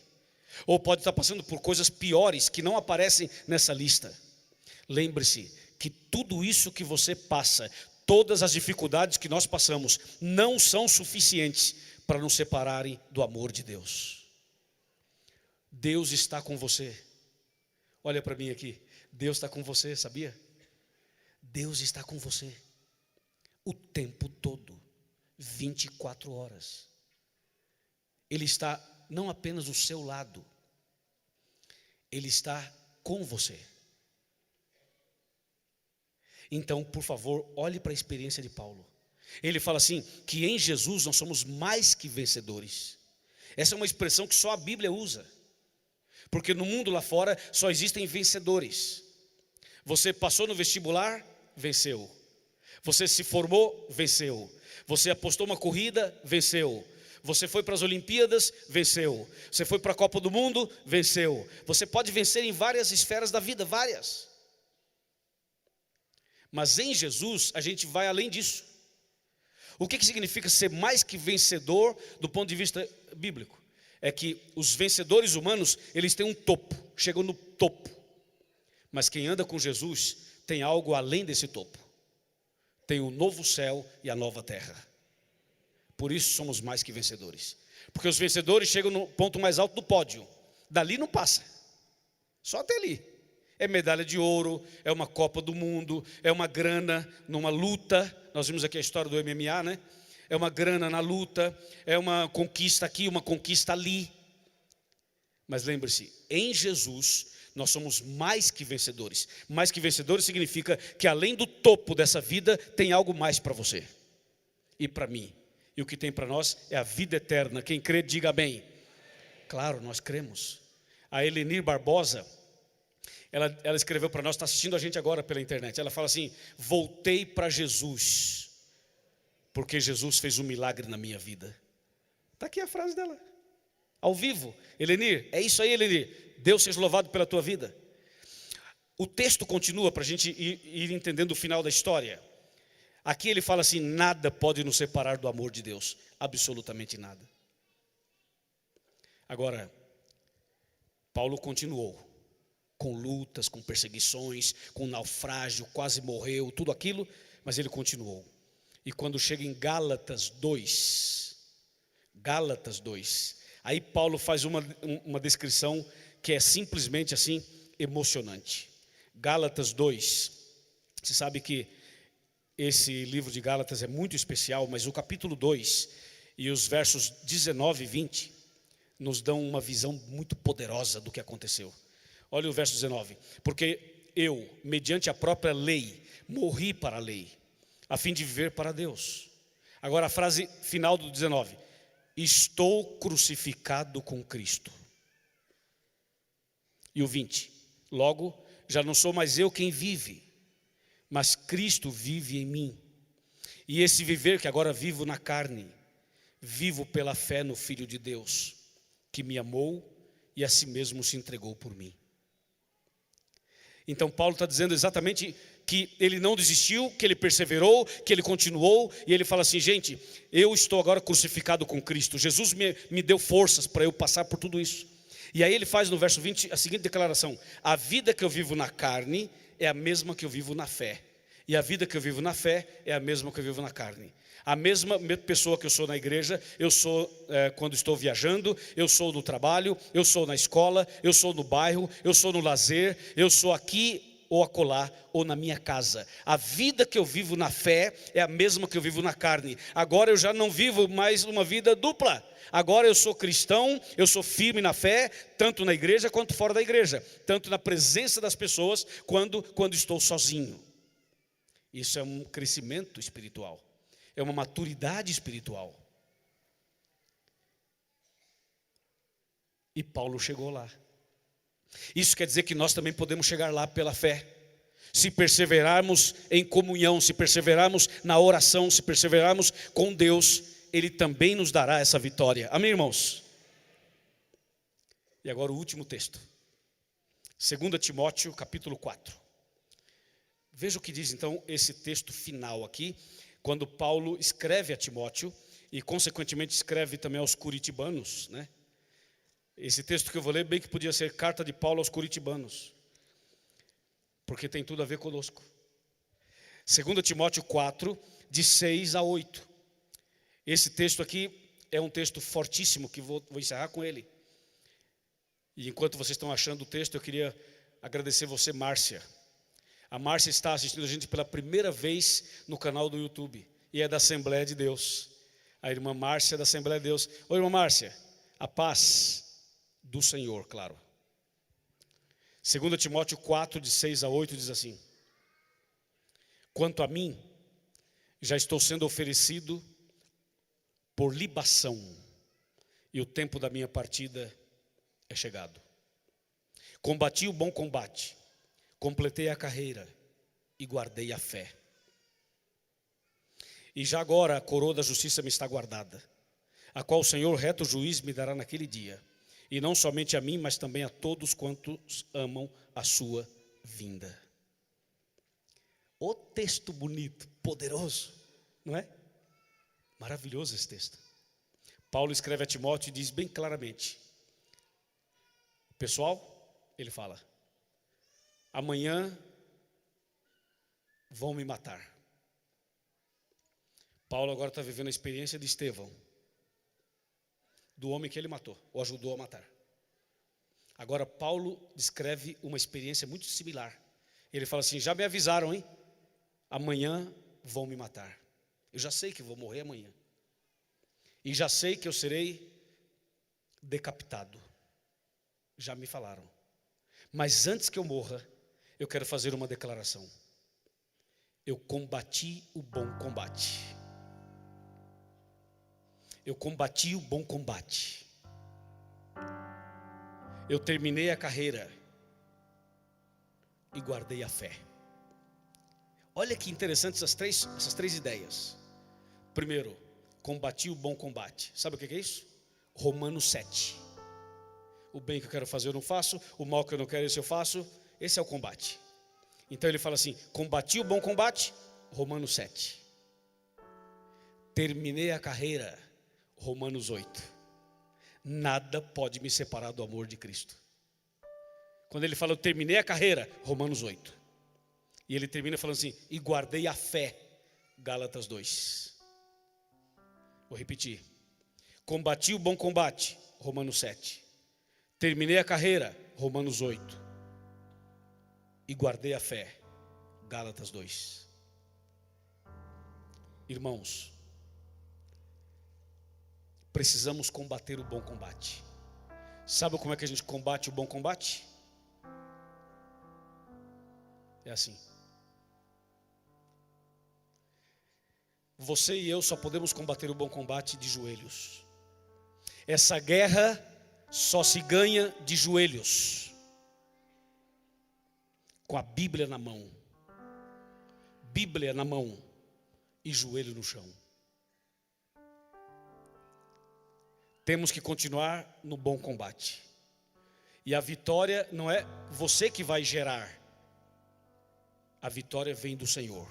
Ou pode estar passando por coisas piores que não aparecem nessa lista. Lembre-se que tudo isso que você passa, todas as dificuldades que nós passamos, não são suficientes para nos separarem do amor de Deus. Deus está com você. Olha para mim aqui. Deus está com você, sabia? Deus está com você o tempo todo, 24 horas. Ele está não apenas do seu lado, Ele está com você. Então, por favor, olhe para a experiência de Paulo. Ele fala assim, que em Jesus nós somos mais que vencedores. Essa é uma expressão que só a Bíblia usa. Porque no mundo lá fora só existem vencedores. Você passou no vestibular, venceu. Você se formou, venceu. Você apostou uma corrida, venceu. Você foi para as Olimpíadas, venceu. Você foi para a Copa do Mundo, venceu. Você pode vencer em várias esferas da vida, várias. Mas em Jesus a gente vai além disso. O que significa ser mais que vencedor do ponto de vista bíblico? É que os vencedores humanos, eles têm um topo, chegam no topo. Mas quem anda com Jesus tem algo além desse topo. Tem o novo céu e a nova terra. Por isso somos mais que vencedores. Porque os vencedores chegam no ponto mais alto do pódio. Dali não passa. Só até ali. É medalha de ouro, é uma Copa do Mundo, é uma grana numa luta. Nós vimos aqui a história do MMA, né? É uma grana na luta, é uma conquista aqui, uma conquista ali. Mas lembre-se, em Jesus nós somos mais que vencedores. Mais que vencedores significa que além do topo dessa vida, tem algo mais para você e para mim. E o que tem para nós é a vida eterna. Quem crê, diga amém. Claro, nós cremos. A Elenir Barbosa, ela escreveu para nós, está assistindo a gente agora pela internet. Ela fala assim, voltei para Jesus, porque Jesus fez um milagre na minha vida. Está aqui a frase dela, ao vivo. Elenir, é isso aí, Elenir. Deus seja louvado pela tua vida. O texto continua para a gente ir entendendo o final da história. Aqui ele fala assim, nada pode nos separar do amor de Deus. Absolutamente nada. Agora, Paulo continuou. Com lutas, com perseguições, com naufrágio, quase morreu, tudo aquilo. Mas ele continuou. E quando chega em Gálatas 2, aí Paulo faz uma descrição que é simplesmente assim, emocionante. Gálatas 2, você sabe que esse livro de Gálatas é muito especial, mas o capítulo 2 e os versos 19 e 20 nos dão uma visão muito poderosa do que aconteceu. Olha o verso 19. Porque eu, mediante a própria lei, morri para a lei, a fim de viver para Deus. Agora a frase final do 19. Estou crucificado com Cristo. E o 20. Logo, já não sou mais eu quem vive, mas Cristo vive em mim. E esse viver que agora vivo na carne, vivo pela fé no Filho de Deus, que me amou e a si mesmo se entregou por mim. Então Paulo está dizendo exatamente que ele não desistiu, que ele perseverou, que ele continuou. E ele fala assim, gente, eu estou agora crucificado com Cristo. Jesus me deu forças para eu passar por tudo isso. E aí ele faz no verso 20 a seguinte declaração. A vida que eu vivo na carne é a mesma que eu vivo na fé. E a vida que eu vivo na fé é a mesma que eu vivo na carne. A mesma pessoa que eu sou na igreja, eu sou quando estou viajando, eu sou no trabalho, eu sou na escola, eu sou no bairro, eu sou no lazer, eu sou aqui ou acolá ou na minha casa. A vida que eu vivo na fé é a mesma que eu vivo na carne. Agora eu já não vivo mais uma vida dupla. Agora eu sou cristão, eu sou firme na fé, tanto na igreja quanto fora da igreja, tanto na presença das pessoas quando estou sozinho. Isso é um crescimento espiritual. É uma maturidade espiritual. E Paulo chegou lá. Isso quer dizer que nós também podemos chegar lá pela fé. Se perseverarmos em comunhão, se perseverarmos na oração, se perseverarmos com Deus, Ele também nos dará essa vitória. Amém, irmãos? E agora o último texto. 2 Timóteo, capítulo 4. Veja o que diz então esse texto final aqui, quando Paulo escreve a Timóteo e consequentemente escreve também aos curitibanos, né? Esse texto que eu vou ler bem que podia ser carta de Paulo aos curitibanos, porque tem tudo a ver conosco. 2 Timóteo 4, de 6 a 8. Esse texto aqui é um texto fortíssimo, que vou encerrar com ele. E enquanto vocês estão achando o texto, eu queria agradecer você, Márcia. A Márcia está assistindo a gente pela primeira vez no canal do YouTube, e é da Assembleia de Deus. A irmã Márcia é da Assembleia de Deus. Oi, irmã Márcia, a paz do Senhor, claro. 2 Timóteo 4, de 6 a 8, diz assim: quanto a mim, já estou sendo oferecido por libação, e o tempo da minha partida é chegado. Combati o bom combate, completei a carreira e guardei a fé. E já agora a coroa da justiça me está guardada, a qual o Senhor, reto juiz, me dará naquele dia, e não somente a mim, mas também a todos quantos amam a sua vinda. O texto bonito, poderoso, não é? Maravilhoso esse texto. Paulo escreve a Timóteo e diz bem claramente: pessoal, ele fala, amanhã vão me matar. Paulo agora está vivendo a experiência de Estevão, do homem que ele matou, ou ajudou a matar. Agora Paulo descreve uma experiência muito similar. Ele fala assim: já me avisaram, hein? Amanhã vão me matar. Eu já sei que vou morrer amanhã. E já sei que eu serei decapitado. Já me falaram. Mas antes que eu morra, eu quero fazer uma declaração. Eu combati o bom combate. Eu combati o bom combate. Eu terminei a carreira e guardei a fé. Olha que interessante essas três ideias. Primeiro, combati o bom combate. Sabe o que é isso? Romanos 7. O bem que eu quero fazer eu não faço, o mal que eu não quero esse eu faço. Esse é o combate. Então ele fala assim: combati o bom combate, Romanos 7. Terminei a carreira, Romanos 8. Nada pode me separar do amor de Cristo. Quando ele fala eu terminei a carreira, Romanos 8. E ele termina falando assim: e guardei a fé, Gálatas 2. Vou repetir. Combati o bom combate, Romanos 7. Terminei a carreira, Romanos 8. E guardei a fé, Gálatas 2. Irmãos, precisamos combater o bom combate. Sabe como é que a gente combate o bom combate? É assim. Você e eu só podemos combater o bom combate de joelhos. Essa guerra só se ganha de joelhos, com a Bíblia na mão. Bíblia na mão e joelho no chão. Temos que continuar no bom combate. E a vitória não é você que vai gerar. A vitória vem do Senhor.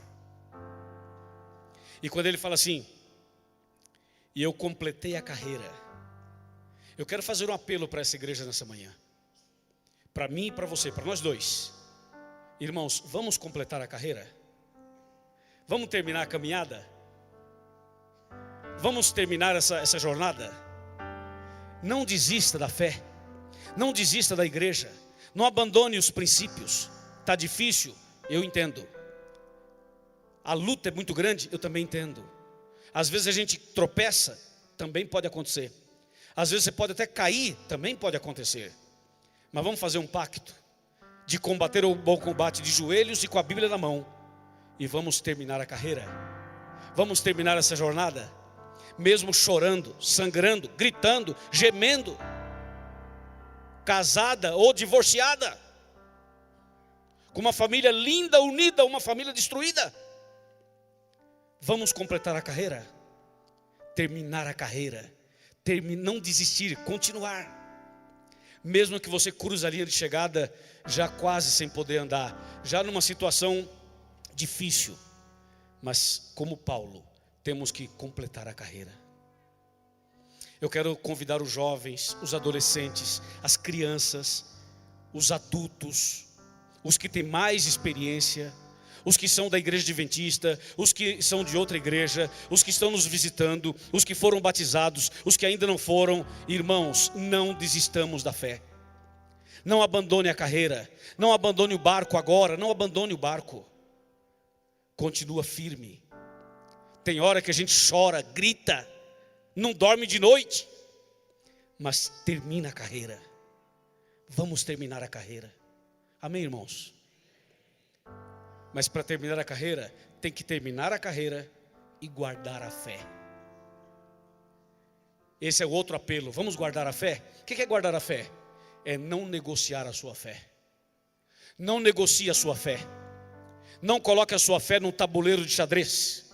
E quando ele fala assim: e eu completei a carreira. Eu quero fazer um apelo para essa igreja nessa manhã. Para mim e para você, para nós dois. Irmãos, vamos completar a carreira? Vamos terminar a caminhada? Vamos terminar essa jornada? Não desista da fé. Não desista da igreja. Não abandone os princípios. Está difícil? Eu entendo. A luta é muito grande? Eu também entendo. Às vezes a gente tropeça? Também pode acontecer. Às vezes você pode até cair? Também pode acontecer. Mas vamos fazer um pacto de combater o bom combate de joelhos e com a Bíblia na mão. E vamos terminar a carreira. Vamos terminar essa jornada. Mesmo chorando, sangrando, gritando, gemendo. Casada ou divorciada. Com uma família linda, unida, uma família destruída. Vamos completar a carreira. Terminar a carreira. Não desistir, continuar. mesmo que você cruze a linha de chegada já quase sem poder andar, já numa situação difícil, mas como Paulo, temos que completar a carreira. Eu quero convidar os jovens, os adolescentes, as crianças, os adultos, os que têm mais experiência, os que são da igreja adventista, os que são de outra igreja, os que estão nos visitando, os que foram batizados, os que ainda não foram. Irmãos, não desistamos da fé. Não abandone a carreira, não abandone o barco agora, não abandone o barco. Continua firme. Tem hora que a gente chora, grita, não dorme de noite, mas termina a carreira. Vamos terminar a carreira. Amém, irmãos? Mas para terminar a carreira, tem que terminar a carreira e guardar a fé. Esse é o outro apelo. Vamos guardar a fé? O que é guardar a fé? É não negociar a sua fé. Não negocie a sua fé. Não coloque a sua fé num tabuleiro de xadrez.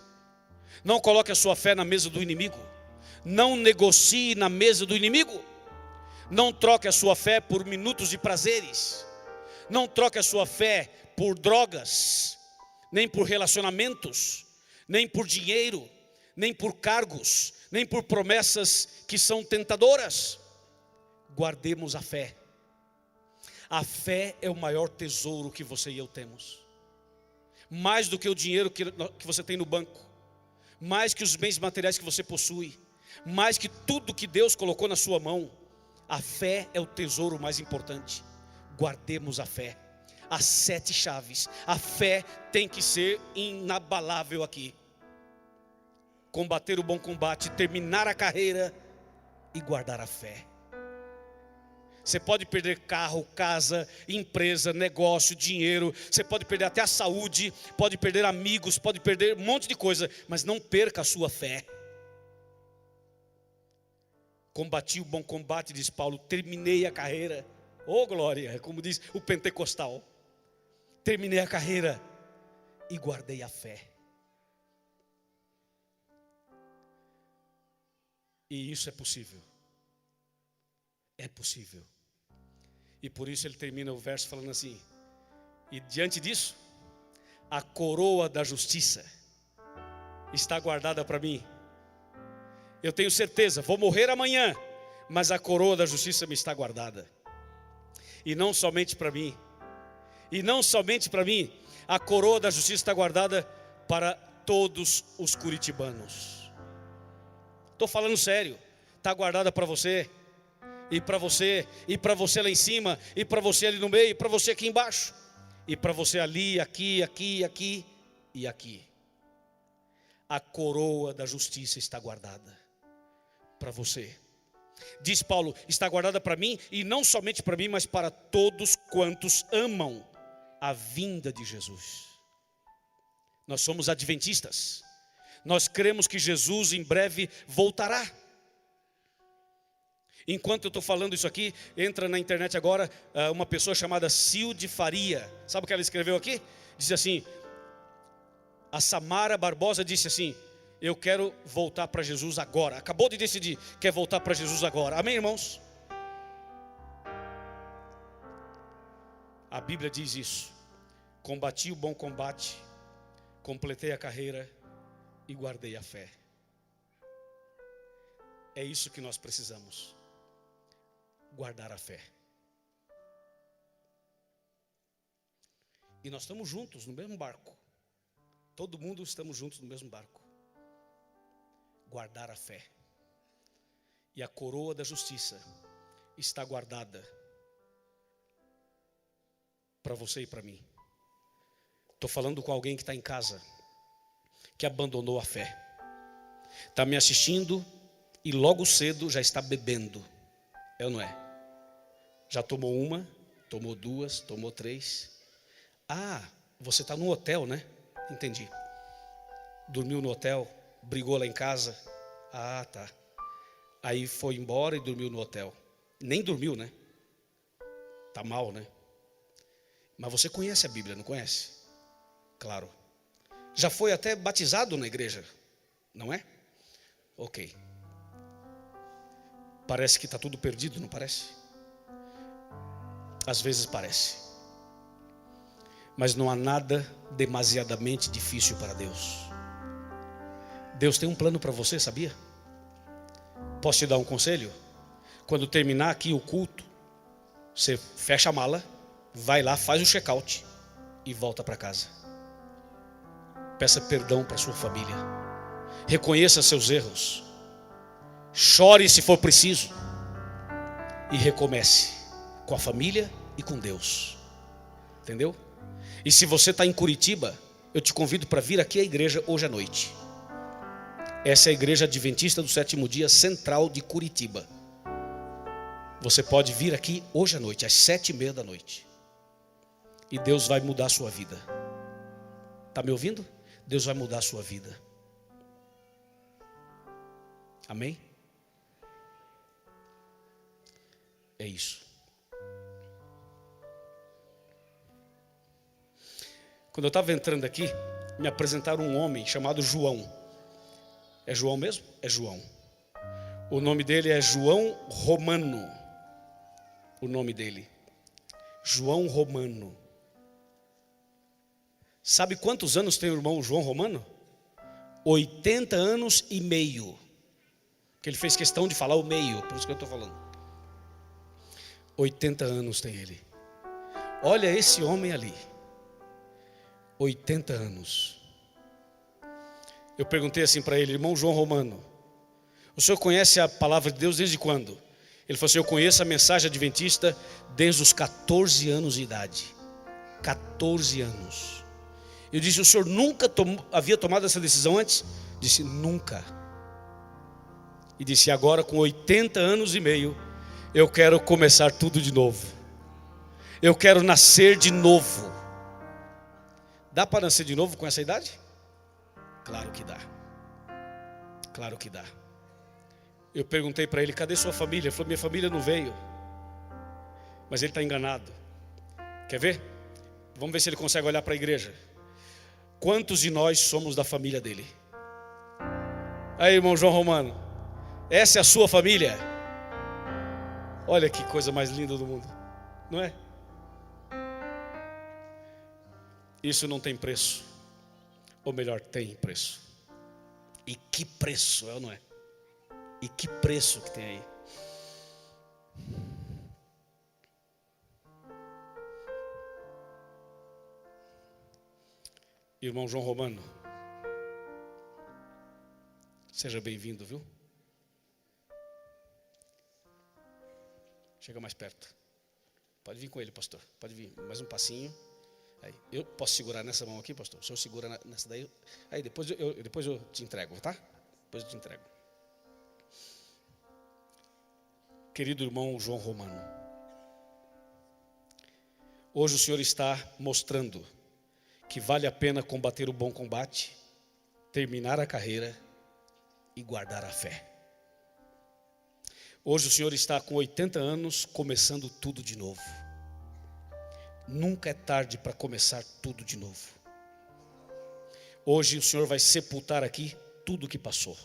Não coloque a sua fé na mesa do inimigo. Não negocie na mesa do inimigo. Não troque a sua fé por minutos de prazeres. Não troque a sua fé por drogas, nem por relacionamentos, nem por dinheiro, nem por cargos, nem por promessas que são tentadoras. Guardemos a fé. A fé é o maior tesouro que você e eu temos. Mais do que o dinheiro que você tem no banco, mais que os bens materiais que você possui, mais que tudo que Deus colocou na sua mão. A fé é o tesouro mais importante. Guardemos a fé. As 7 chaves. A fé tem que ser inabalável aqui. Combater o bom combate, terminar a carreira e guardar a fé. Você pode perder carro, casa, empresa, negócio, dinheiro. Você pode perder até a saúde, pode perder amigos, pode perder um monte de coisa, mas não perca a sua fé. Combati o bom combate, diz Paulo, terminei a carreira. Oh glória, como diz o pentecostal. Terminei a carreira e guardei a fé. E isso é possível. É possível. E por isso ele termina o verso falando assim: e diante disso, a coroa da justiça está guardada para mim. Eu tenho certeza, vou morrer amanhã, mas a coroa da justiça me está guardada. E não somente para mim. E não somente para mim, a coroa da justiça está guardada para todos os curitibanos. Estou falando sério. Está guardada para você, e para você, e para você lá em cima, e para você ali no meio, e para você aqui embaixo, e para você ali, aqui, aqui, aqui e aqui. A coroa da justiça está guardada para você. Diz Paulo, está guardada para mim, e não somente para mim, mas para todos quantos amam a vinda de Jesus. Nós somos adventistas. Nós cremos que Jesus em breve voltará. Enquanto eu estou falando isso aqui, entra na internet agora uma pessoa chamada Cilde Faria. Sabe o que ela escreveu aqui? Diz assim: a Samara Barbosa disse assim: eu quero voltar para Jesus agora. Acabou de decidir, quer voltar para Jesus agora. Amém, irmãos? A Bíblia diz isso. Combati o bom combate, completei a carreira e guardei a fé. É isso que nós precisamos. Guardar a fé. E nós estamos juntos no mesmo barco. Todo mundo estamos juntos no mesmo barco. Guardar a fé. E a coroa da justiça está guardada para você e para mim. Estou falando com alguém que está em casa, que abandonou a fé. Está me assistindo e logo cedo já está bebendo. É ou não é? Já tomou uma, tomou duas, tomou 3. Ah, você está no hotel, né? Entendi. Dormiu no hotel, brigou lá em casa. Ah, tá. Aí foi embora e dormiu no hotel. Nem dormiu, né? Tá mal, né? Mas você conhece a Bíblia, não conhece? Claro. Já foi até batizado na igreja, não é? Ok. Parece que está tudo perdido, não parece? Às vezes parece. Mas não há nada demasiadamente difícil para Deus. Deus tem um plano para você, sabia? Posso te dar um conselho? Quando terminar aqui o culto, você fecha a mala, vai lá, faz o check-out e volta para casa. Peça perdão para sua família. Reconheça seus erros. Chore se for preciso. E recomece com a família e com Deus. Entendeu? E se você está em Curitiba, eu te convido para vir aqui à igreja hoje à noite. Essa é a igreja adventista do sétimo dia central de Curitiba. Você pode vir aqui hoje à noite, às 7:30 da noite. E Deus vai mudar a sua vida. Está me ouvindo? Deus vai mudar a sua vida. Amém? É isso. Quando eu estava entrando aqui, me apresentaram um homem chamado João. É João mesmo? É João. O nome dele é João Romano. O nome dele, João Romano. Sabe quantos anos tem o irmão João Romano? 80 anos e meio. Que ele fez questão de falar o meio, por isso que eu estou falando. 80 anos tem ele. Olha esse homem ali. 80 anos. Eu perguntei assim para ele, irmão João Romano, o senhor conhece a palavra de Deus desde quando? Ele falou assim, eu conheço a mensagem adventista desde os 14 anos de idade. 14 anos. Eu disse, o senhor nunca havia tomado essa decisão antes? Disse, nunca. E disse, agora com 80 anos e meio, eu quero começar tudo de novo. Eu quero nascer de novo. Dá para nascer de novo com essa idade? Claro que dá. Claro que dá. Eu perguntei para ele, cadê sua família? Ele falou, minha família não veio. Mas ele está enganado. Quer ver? Vamos ver se ele consegue olhar para a igreja. Quantos de nós somos da família dele? Aí, irmão João Romano, essa é a sua família? Olha que coisa mais linda do mundo, não é? Isso não tem preço. Ou melhor, tem preço. E que preço, é ou não é? E que preço que tem aí. Irmão João Romano, seja bem-vindo, viu? Chega mais perto. Pode vir com ele, pastor. Pode vir, mais um passinho. Aí, eu posso segurar nessa mão aqui, pastor? O senhor segura nessa daí. Aí depois eu te entrego, tá? Depois eu te entrego. Querido irmão João Romano, hoje o Senhor está mostrando que vale a pena combater o bom combate, terminar a carreira e guardar a fé. Hoje o Senhor está com 80 anos, começando tudo de novo. Nunca é tarde para começar tudo de novo. Hoje o Senhor vai sepultar aqui tudo o que passou.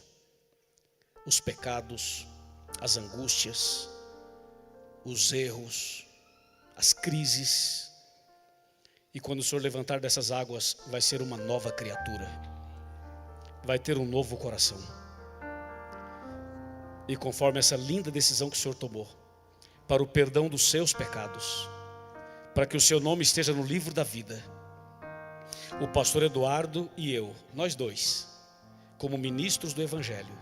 Os pecados, as angústias, os erros, as crises. E quando o Senhor levantar dessas águas, vai ser uma nova criatura. Vai ter um novo coração. E conforme essa linda decisão que o Senhor tomou, para o perdão dos seus pecados, para que o seu nome esteja no livro da vida, o pastor Eduardo e eu, nós dois, como ministros do Evangelho,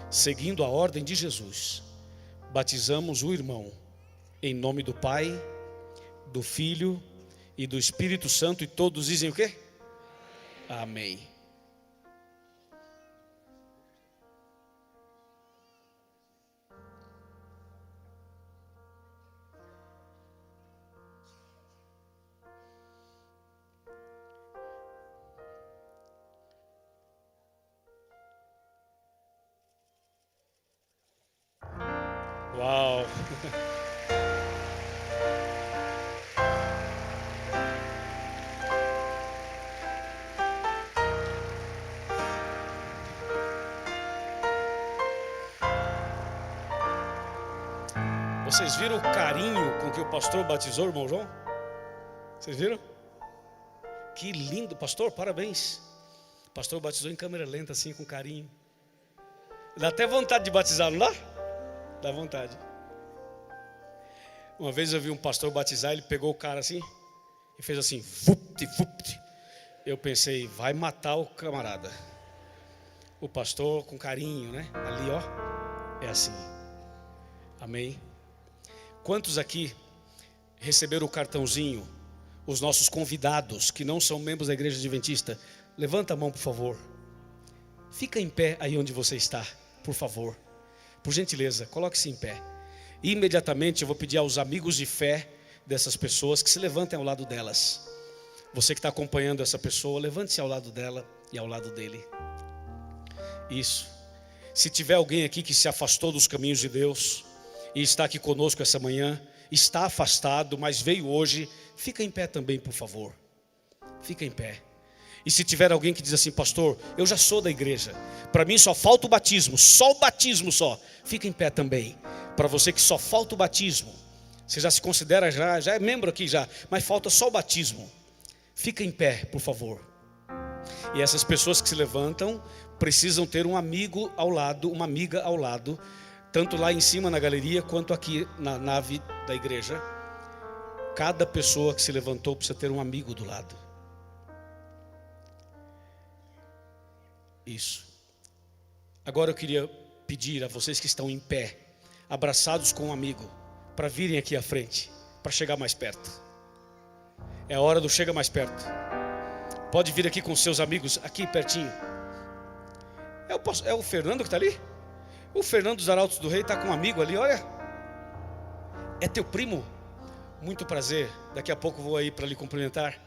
seguindo a ordem de Jesus, batizamos o irmão em nome do Pai, do Filho e do Espírito Santo, e todos dizem o quê? Amém. Uau! Vocês viram o carinho com que o pastor batizou o irmão João? Vocês viram? Que lindo, pastor, parabéns. O pastor batizou em câmera lenta, assim, com carinho. Dá até vontade de batizar, não dá? Dá vontade. Uma vez eu vi um pastor batizar, ele pegou o cara assim e fez assim, vupt, vupt. Eu pensei, vai matar o camarada. O pastor com carinho, né? Ali, ó, é assim. Amém? Quantos aqui receberam o cartãozinho? Os nossos convidados que não são membros da Igreja Adventista, levanta a mão, por favor. Fica em pé aí onde você está, por favor. Por gentileza, coloque-se em pé. Imediatamente eu vou pedir aos amigos de fé dessas pessoas que se levantem ao lado delas. Você que está acompanhando essa pessoa, levante-se ao lado dela e ao lado dele. Isso. Se tiver alguém aqui que se afastou dos caminhos de Deus e está aqui conosco essa manhã, está afastado, mas veio hoje, fica em pé também, por favor. Fica em pé. E se tiver alguém que diz assim, pastor, eu já sou da igreja, para mim só falta o batismo, só o batismo só, fica em pé também. Para você que só falta o batismo, você já se considera, já é membro aqui já, mas falta só o batismo, fica em pé, por favor. E essas pessoas que se levantam precisam ter um amigo ao lado, uma amiga ao lado, tanto lá em cima na galeria quanto aqui na nave da igreja. Cada pessoa que se levantou precisa ter um amigo do lado. Isso. Agora eu queria pedir a vocês que estão em pé, abraçados com um amigo, para virem aqui à frente, para chegar mais perto. É a hora do chega mais perto. Pode vir aqui com seus amigos, aqui pertinho. É o Fernando que está ali? O Fernando dos Arautos do Rei está com um amigo ali, olha. É teu primo? Muito prazer. Daqui a pouco vou aí para lhe cumprimentar.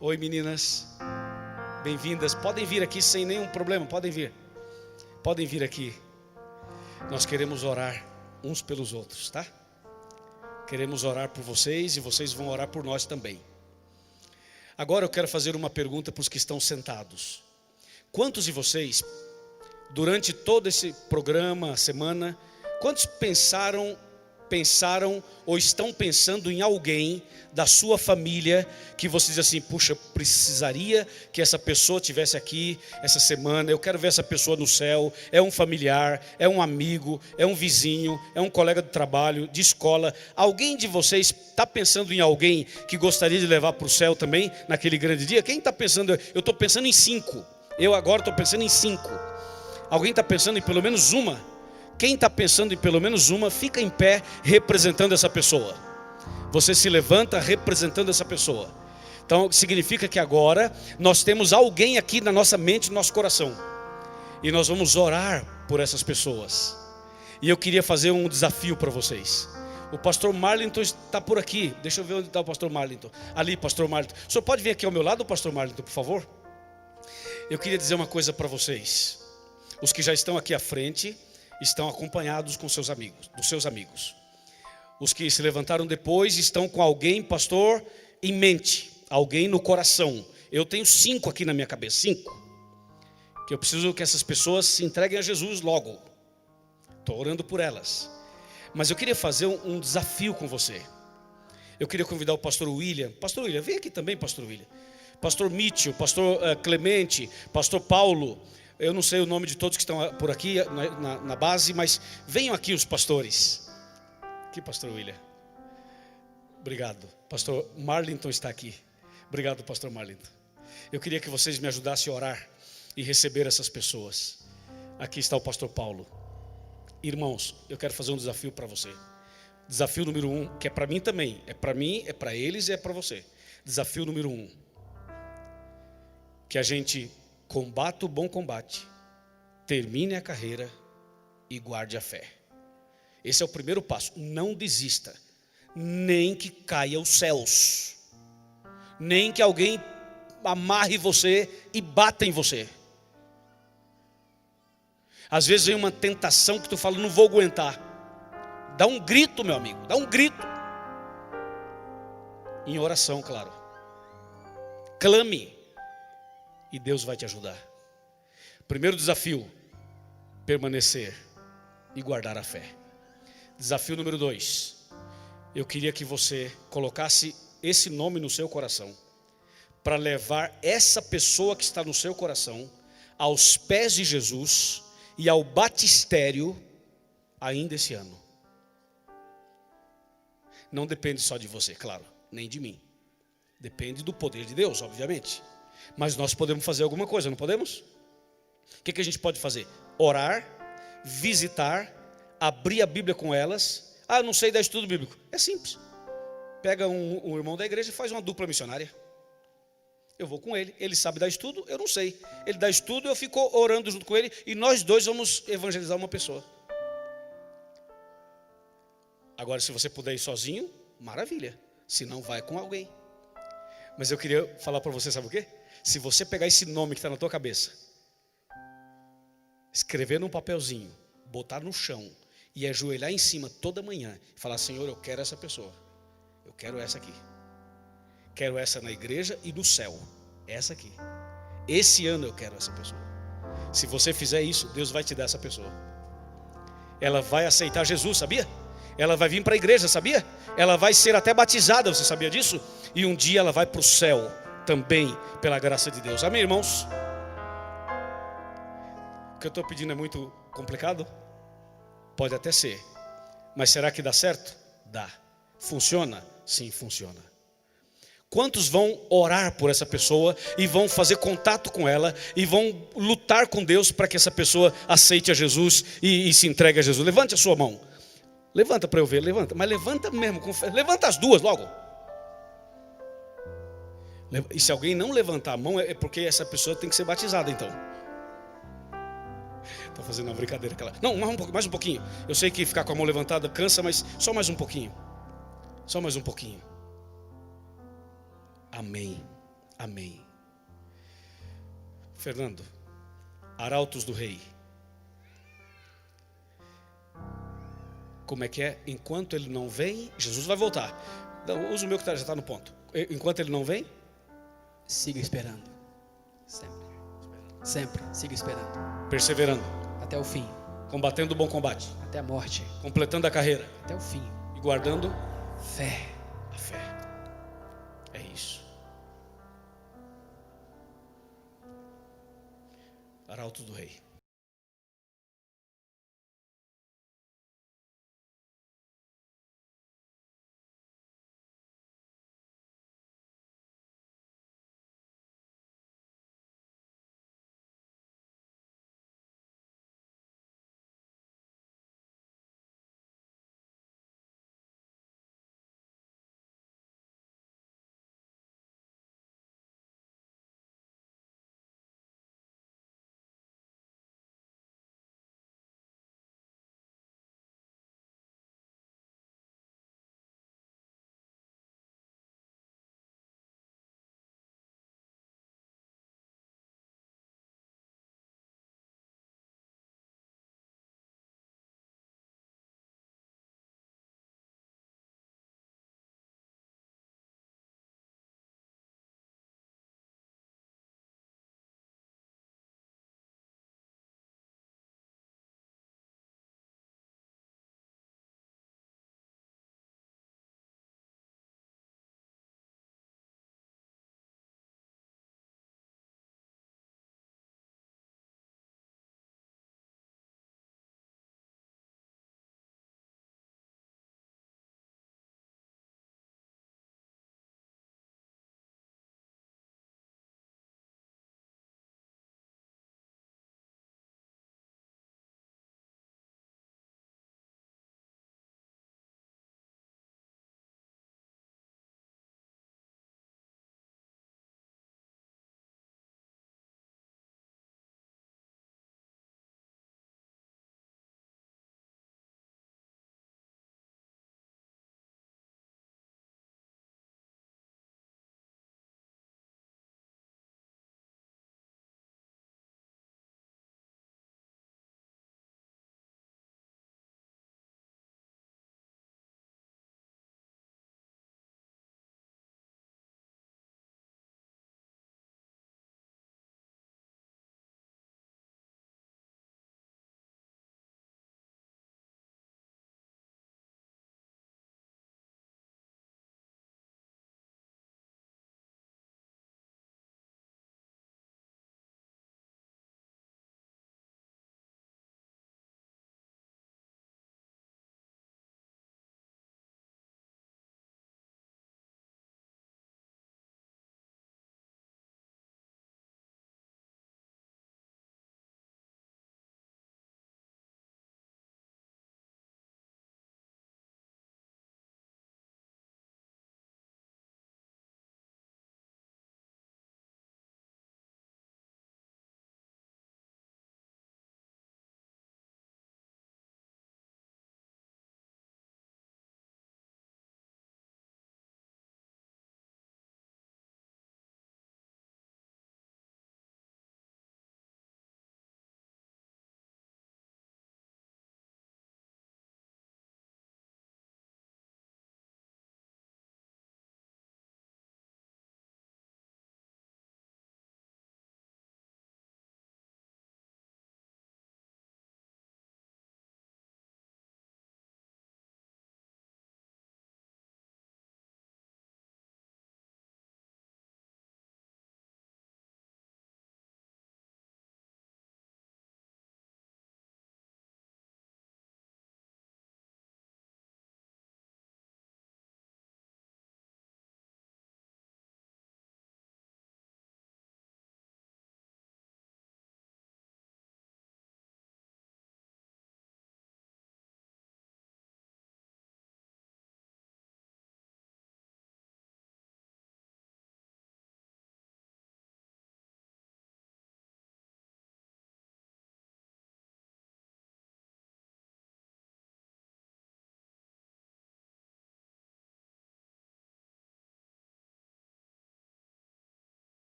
Oi, meninas. Bem-vindas. Podem vir aqui sem nenhum problema, podem vir. Podem vir aqui. Nós queremos orar uns pelos outros, tá? Queremos orar por vocês e vocês vão orar por nós também. Agora eu quero fazer uma pergunta para os que estão sentados. Quantos de vocês, durante todo esse programa, semana, quantos pensaram ou estão pensando em alguém da sua família que você diz assim, puxa, precisaria que essa pessoa estivesse aqui essa semana, eu quero ver essa pessoa no céu, é um familiar, é um amigo, é um vizinho, é um colega de trabalho, de escola. Alguém de vocês está pensando em alguém que gostaria de levar para o céu também, naquele grande dia? Quem está pensando? Eu estou pensando em 5, eu agora estou pensando em 5. Alguém está pensando em pelo menos uma? Quem está pensando em pelo menos uma, fica em pé representando essa pessoa. Você se levanta representando essa pessoa. Então significa que agora nós temos alguém aqui na nossa mente, no nosso coração. E nós vamos orar por essas pessoas. E eu queria fazer um desafio para vocês. O pastor Marlington está por aqui. Deixa eu ver onde está o pastor Marlington. Ali, pastor Marlington. O senhor pode vir aqui ao meu lado, pastor Marlington, por favor? Eu queria dizer uma coisa para vocês. Os que já estão aqui à frente estão acompanhados com seus amigos, dos seus amigos. Os que se levantaram depois estão com alguém, pastor, em mente, alguém no coração. Eu tenho 5 aqui na minha cabeça, 5. Que eu preciso que essas pessoas se entreguem a Jesus logo. Estou orando por elas. Mas eu queria fazer um desafio com você. Eu queria convidar o pastor William. Pastor William, vem aqui também, pastor William. Pastor Mitchell, pastor Clemente, pastor Paulo. Eu não sei o nome de todos que estão por aqui na base, mas venham aqui os pastores. Aqui, pastor William. Obrigado. Pastor Marlington está aqui. Obrigado, pastor Marlington. Eu queria que vocês me ajudassem a orar e receber essas pessoas. Aqui está o pastor Paulo. Irmãos, eu quero fazer um desafio para você. Desafio número 1, que é para mim também. É para mim, é para eles e é para você. Desafio número 1. Que a gente combata o bom combate, termine a carreira e guarde a fé. Esse é o primeiro passo. Não desista, nem que caia os céus, nem que alguém amarre você e bata em você. Às vezes vem uma tentação que tu fala, não vou aguentar. Dá um grito, meu amigo, dá um grito. Em oração, claro. Clame. E Deus vai te ajudar. Primeiro desafio, permanecer e guardar a fé. Desafio número 2, eu queria que você colocasse esse nome no seu coração, para levar essa pessoa que está no seu coração aos pés de Jesus e ao batistério ainda esse ano. Não depende só de você, claro, nem de mim. Depende do poder de Deus, obviamente. Mas nós podemos fazer alguma coisa, não podemos? O que a gente pode fazer? Orar, visitar, abrir a Bíblia com elas. Ah, eu não sei dar estudo bíblico. É simples. Pega um irmão da igreja e faz uma dupla missionária. Eu vou com ele, ele sabe dar estudo, eu não sei. Ele dá estudo, eu fico orando junto com ele e nós dois vamos evangelizar uma pessoa. Agora, se você puder ir sozinho, maravilha. Se não, vai com alguém. Mas eu queria falar para você, sabe o quê? Se você pegar esse nome que está na tua cabeça, escrever num papelzinho, botar no chão e ajoelhar em cima toda manhã e falar: Senhor, eu quero essa pessoa, eu quero essa aqui, quero essa na igreja e no céu, essa aqui, esse ano eu quero essa pessoa. Se você fizer isso, Deus vai te dar essa pessoa. Ela vai aceitar Jesus, sabia? Ela vai vir para a igreja, sabia? Ela vai ser até batizada, você sabia disso? E um dia ela vai para o céu também, pela graça de Deus. Amém, irmãos? O que eu estou pedindo é muito complicado? Pode até ser. Mas será que dá certo? Dá. Funciona? Sim, funciona. Quantos vão orar por essa pessoa e vão fazer contato com ela e vão lutar com Deus para que essa pessoa aceite a Jesus e se entregue a Jesus? Levante a sua mão. Levanta para eu ver, levanta. Mas levanta mesmo, levanta as duas logo. E se alguém não levantar a mão, é porque essa pessoa tem que ser batizada então. Estou fazendo uma brincadeira. Não, mais um pouquinho. Eu sei que ficar com a mão levantada cansa, mas só mais um pouquinho. Só mais um pouquinho. Amém. Amém. Fernando, arautos do rei. Como é que é? Enquanto ele não vem, Jesus vai voltar. Usa o meu que já está no ponto. Enquanto ele não vem, siga esperando. Sempre. Sempre, siga esperando. Perseverando. Até o fim. Combatendo o bom combate. Até a morte. Completando a carreira. Até o fim. E guardando fé. A fé. É isso. Arauto do rei.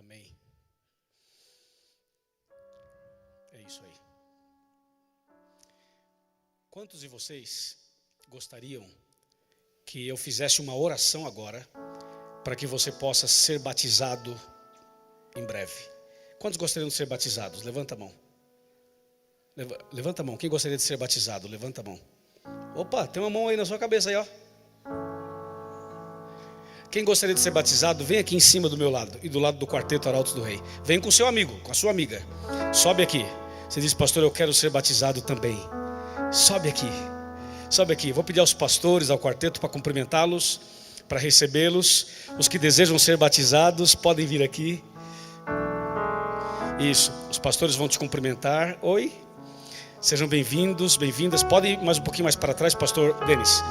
Amém. É isso aí. Quantos de vocês gostariam que eu fizesse uma oração agora para que você possa ser batizado em breve? Quantos gostariam de ser batizados? Levanta a mão. Levanta a mão. Quem gostaria de ser batizado? Levanta a mão. Opa, tem uma mão aí na sua cabeça aí, ó. Quem gostaria de ser batizado, vem aqui em cima do meu lado e do lado do Quarteto Arautos do Rei. Vem com seu amigo, com a sua amiga. Sobe aqui. Você diz, pastor, eu quero ser batizado também. Sobe aqui. Sobe aqui. Vou pedir aos pastores, ao quarteto, para cumprimentá-los, para recebê-los. Os que desejam ser batizados podem vir aqui. Isso. Os pastores vão te cumprimentar. Oi. Sejam bem-vindos, bem-vindas. Podem ir mais um pouquinho mais para trás, pastor Denis.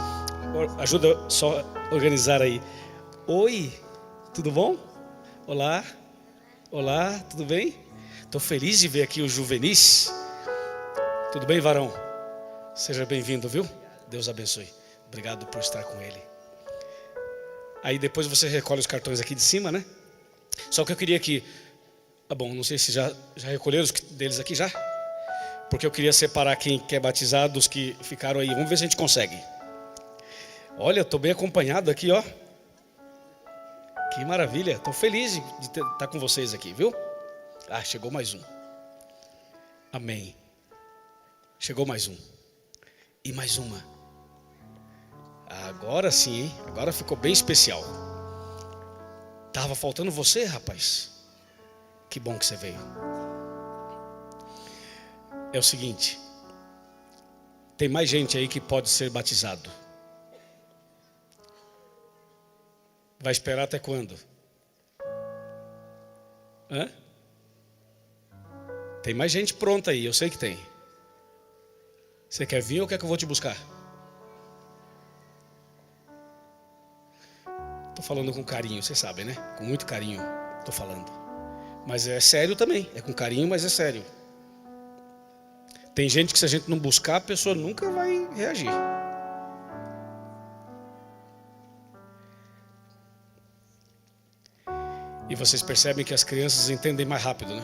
Ajuda só a organizar aí. Oi, tudo bom? Olá, olá, tudo bem? Estou feliz de ver aqui o Juvenis. Tudo bem, varão? Seja bem-vindo, viu? Deus abençoe. Obrigado por estar com ele. Aí depois você recolhe os cartões aqui de cima, né? Só que eu queria que... Ah, bom, não sei se já recolheram os deles aqui já. Porque eu queria separar quem quer batizar dos que ficaram aí. Vamos ver se a gente consegue. Olha, estou bem acompanhado aqui, ó. Que maravilha. Estou feliz de estar com vocês aqui, viu? Ah, chegou mais um. Amém. Chegou mais um. E mais uma. Agora sim, hein? Agora ficou bem especial. Tava faltando você, rapaz. Que bom que você veio. É o seguinte, tem mais gente aí que pode ser batizado. Vai esperar até quando? Hã? Tem mais gente pronta aí, eu sei que tem. Você quer vir ou quer que eu vou te buscar? Estou falando com carinho, vocês sabem, né? Com muito carinho estou falando. Mas é sério também, é com carinho, mas é sério. Tem gente que se a gente não buscar, a pessoa nunca vai reagir. E vocês percebem que as crianças entendem mais rápido, né?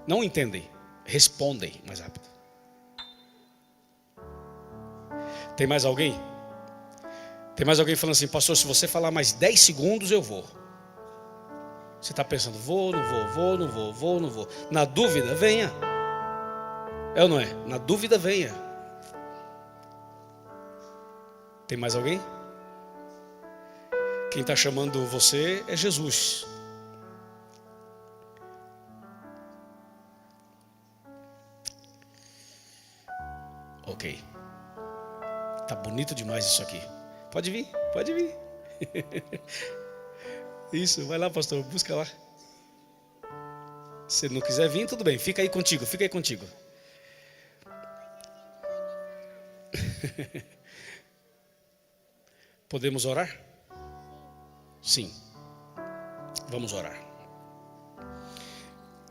Não entendem, respondem mais rápido. Tem mais alguém? Tem mais alguém falando assim, pastor, se você falar mais 10 segundos eu vou. Você está pensando, vou, não vou, vou, não vou, vou, não vou. Na dúvida, venha. É ou não é? Na dúvida, venha. Tem mais alguém? Quem está chamando você é Jesus. Ok. Tá bonito demais isso aqui. Pode vir, pode vir. Isso, vai lá, pastor, busca lá. Se não quiser vir, tudo bem, fica aí contigo, fica aí contigo. Podemos orar? Sim. Vamos orar.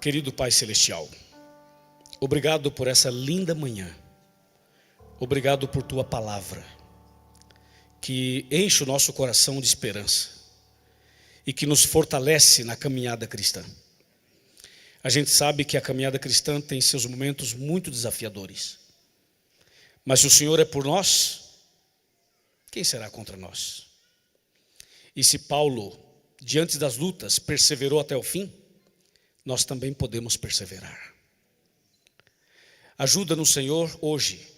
Querido Pai Celestial, obrigado por essa linda manhã. Obrigado por Tua palavra, que enche o nosso coração de esperança e que nos fortalece na caminhada cristã. A gente sabe que a caminhada cristã tem seus momentos muito desafiadores. Mas se o Senhor é por nós, quem será contra nós? E se Paulo, diante das lutas, perseverou até o fim, nós também podemos perseverar. Ajuda-nos, Senhor, hoje,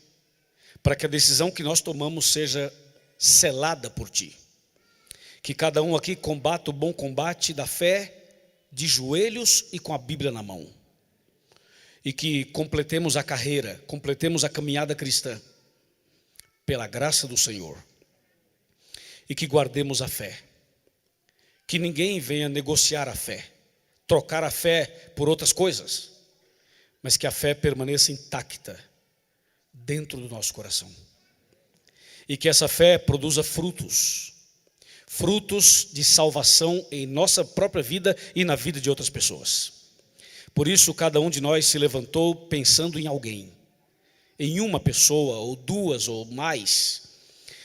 para que a decisão que nós tomamos seja selada por Ti. Que cada um aqui combata o bom combate da fé, de joelhos e com a Bíblia na mão. E que completemos a carreira, completemos a caminhada cristã, pela graça do Senhor. E que guardemos a fé. Que ninguém venha negociar a fé, trocar a fé por outras coisas, mas que a fé permaneça intacta dentro do nosso coração. E que essa fé produza frutos de salvação em nossa própria vida e na vida de outras pessoas. Por isso, cada um de nós se levantou pensando em alguém, em uma pessoa, ou duas, ou mais,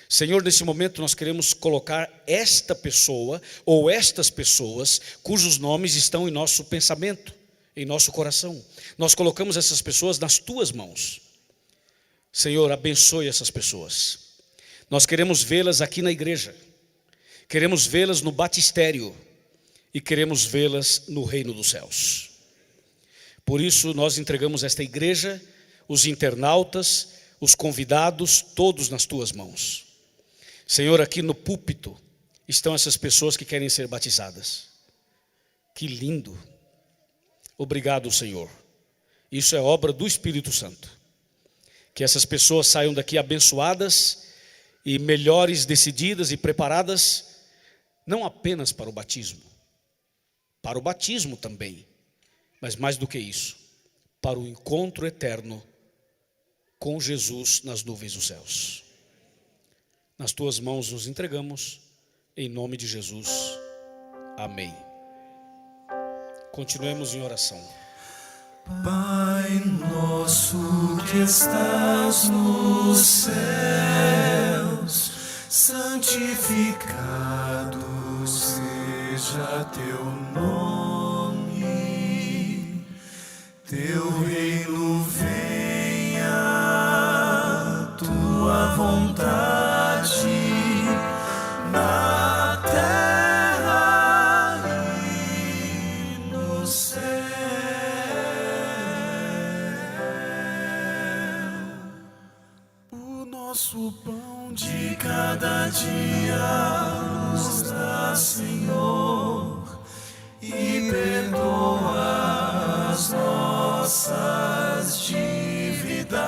Senhor, nesse momento nós queremos colocar esta pessoa ou estas pessoas cujos nomes estão em nosso pensamento, em nosso coração. Nós colocamos essas pessoas nas tuas mãos. Senhor, abençoe essas pessoas. Nós queremos vê-las aqui na igreja, queremos vê-las no batistério e queremos vê-las no reino dos céus. Por isso nós entregamos esta igreja, os internautas, os convidados, todos nas tuas mãos. Senhor, aqui no púlpito estão essas pessoas que querem ser batizadas. Que lindo! Obrigado, Senhor. Isso é obra do Espírito Santo. Que essas pessoas saiam daqui abençoadas e melhores, decididas e preparadas, não apenas para o batismo também, mas mais do que isso, para o encontro eterno com Jesus nas nuvens dos céus. Nas tuas mãos nos entregamos, em nome de Jesus. Amém. Continuemos em oração. Pai nosso que estás nos céus, santificado seja teu nome, teu reino venha, tua vontade na terra e no céu. O nosso pão de cada dia nos dá, Senhor, e perdoa as nossas dívidas,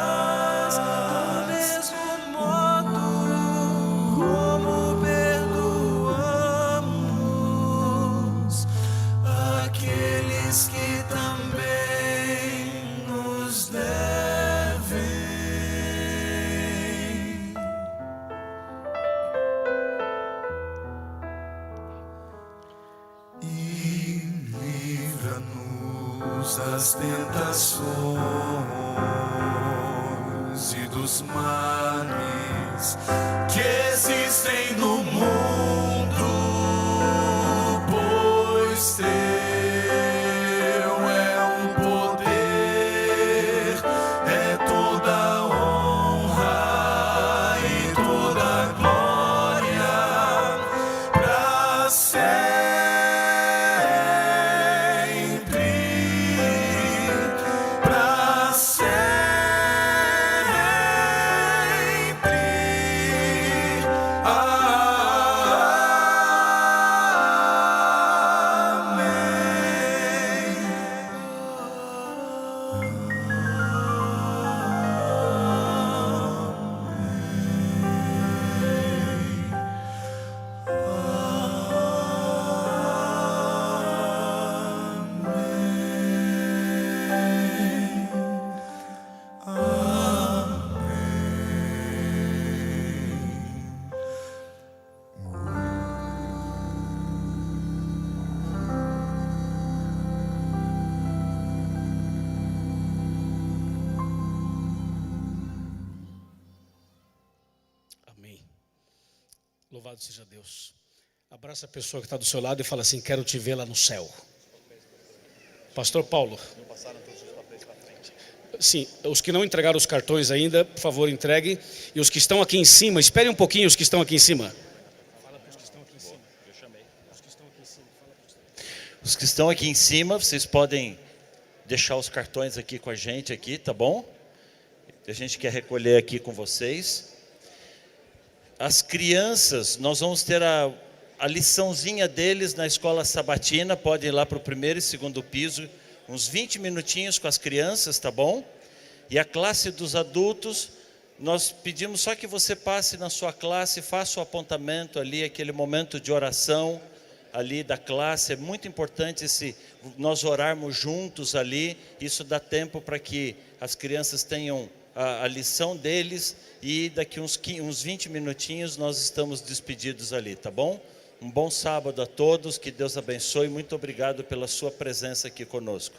do mesmo modo como perdoamos aqueles que também nos devem. E livra-nos das tentações e dos males que existem no mundo, pois teu é o poder, é toda a honra e toda a glória para sempre, para sempre. Amém. Louvado seja Deus. Abraça a pessoa que está do seu lado e fala assim: quero te ver lá no céu. Pastor Paulo. Não passaram todos os papéis para frente. Sim, os que não entregaram os cartões ainda, por favor, entreguem. E os que estão aqui em cima, esperem um pouquinho os que estão aqui em cima. Fala para os que estão aqui em cima. Eu chamei. Os que estão aqui em cima, fala para os... Os que estão aqui em cima, vocês podem deixar os cartões aqui com a gente aqui, tá bom? A gente quer recolher aqui com vocês. As crianças, nós vamos ter a liçãozinha deles na escola sabatina, podem ir lá para o primeiro e segundo piso, uns 20 minutinhos com as crianças, tá bom? E a classe dos adultos, nós pedimos só que você passe na sua classe, faça o apontamento ali, aquele momento de oração ali da classe. É muito importante nós orarmos juntos ali, isso dá tempo para que as crianças tenham a lição deles, e daqui uns 20 minutinhos nós estamos despedidos ali, tá bom? Um bom sábado a todos, que Deus abençoe, muito obrigado pela sua presença aqui conosco.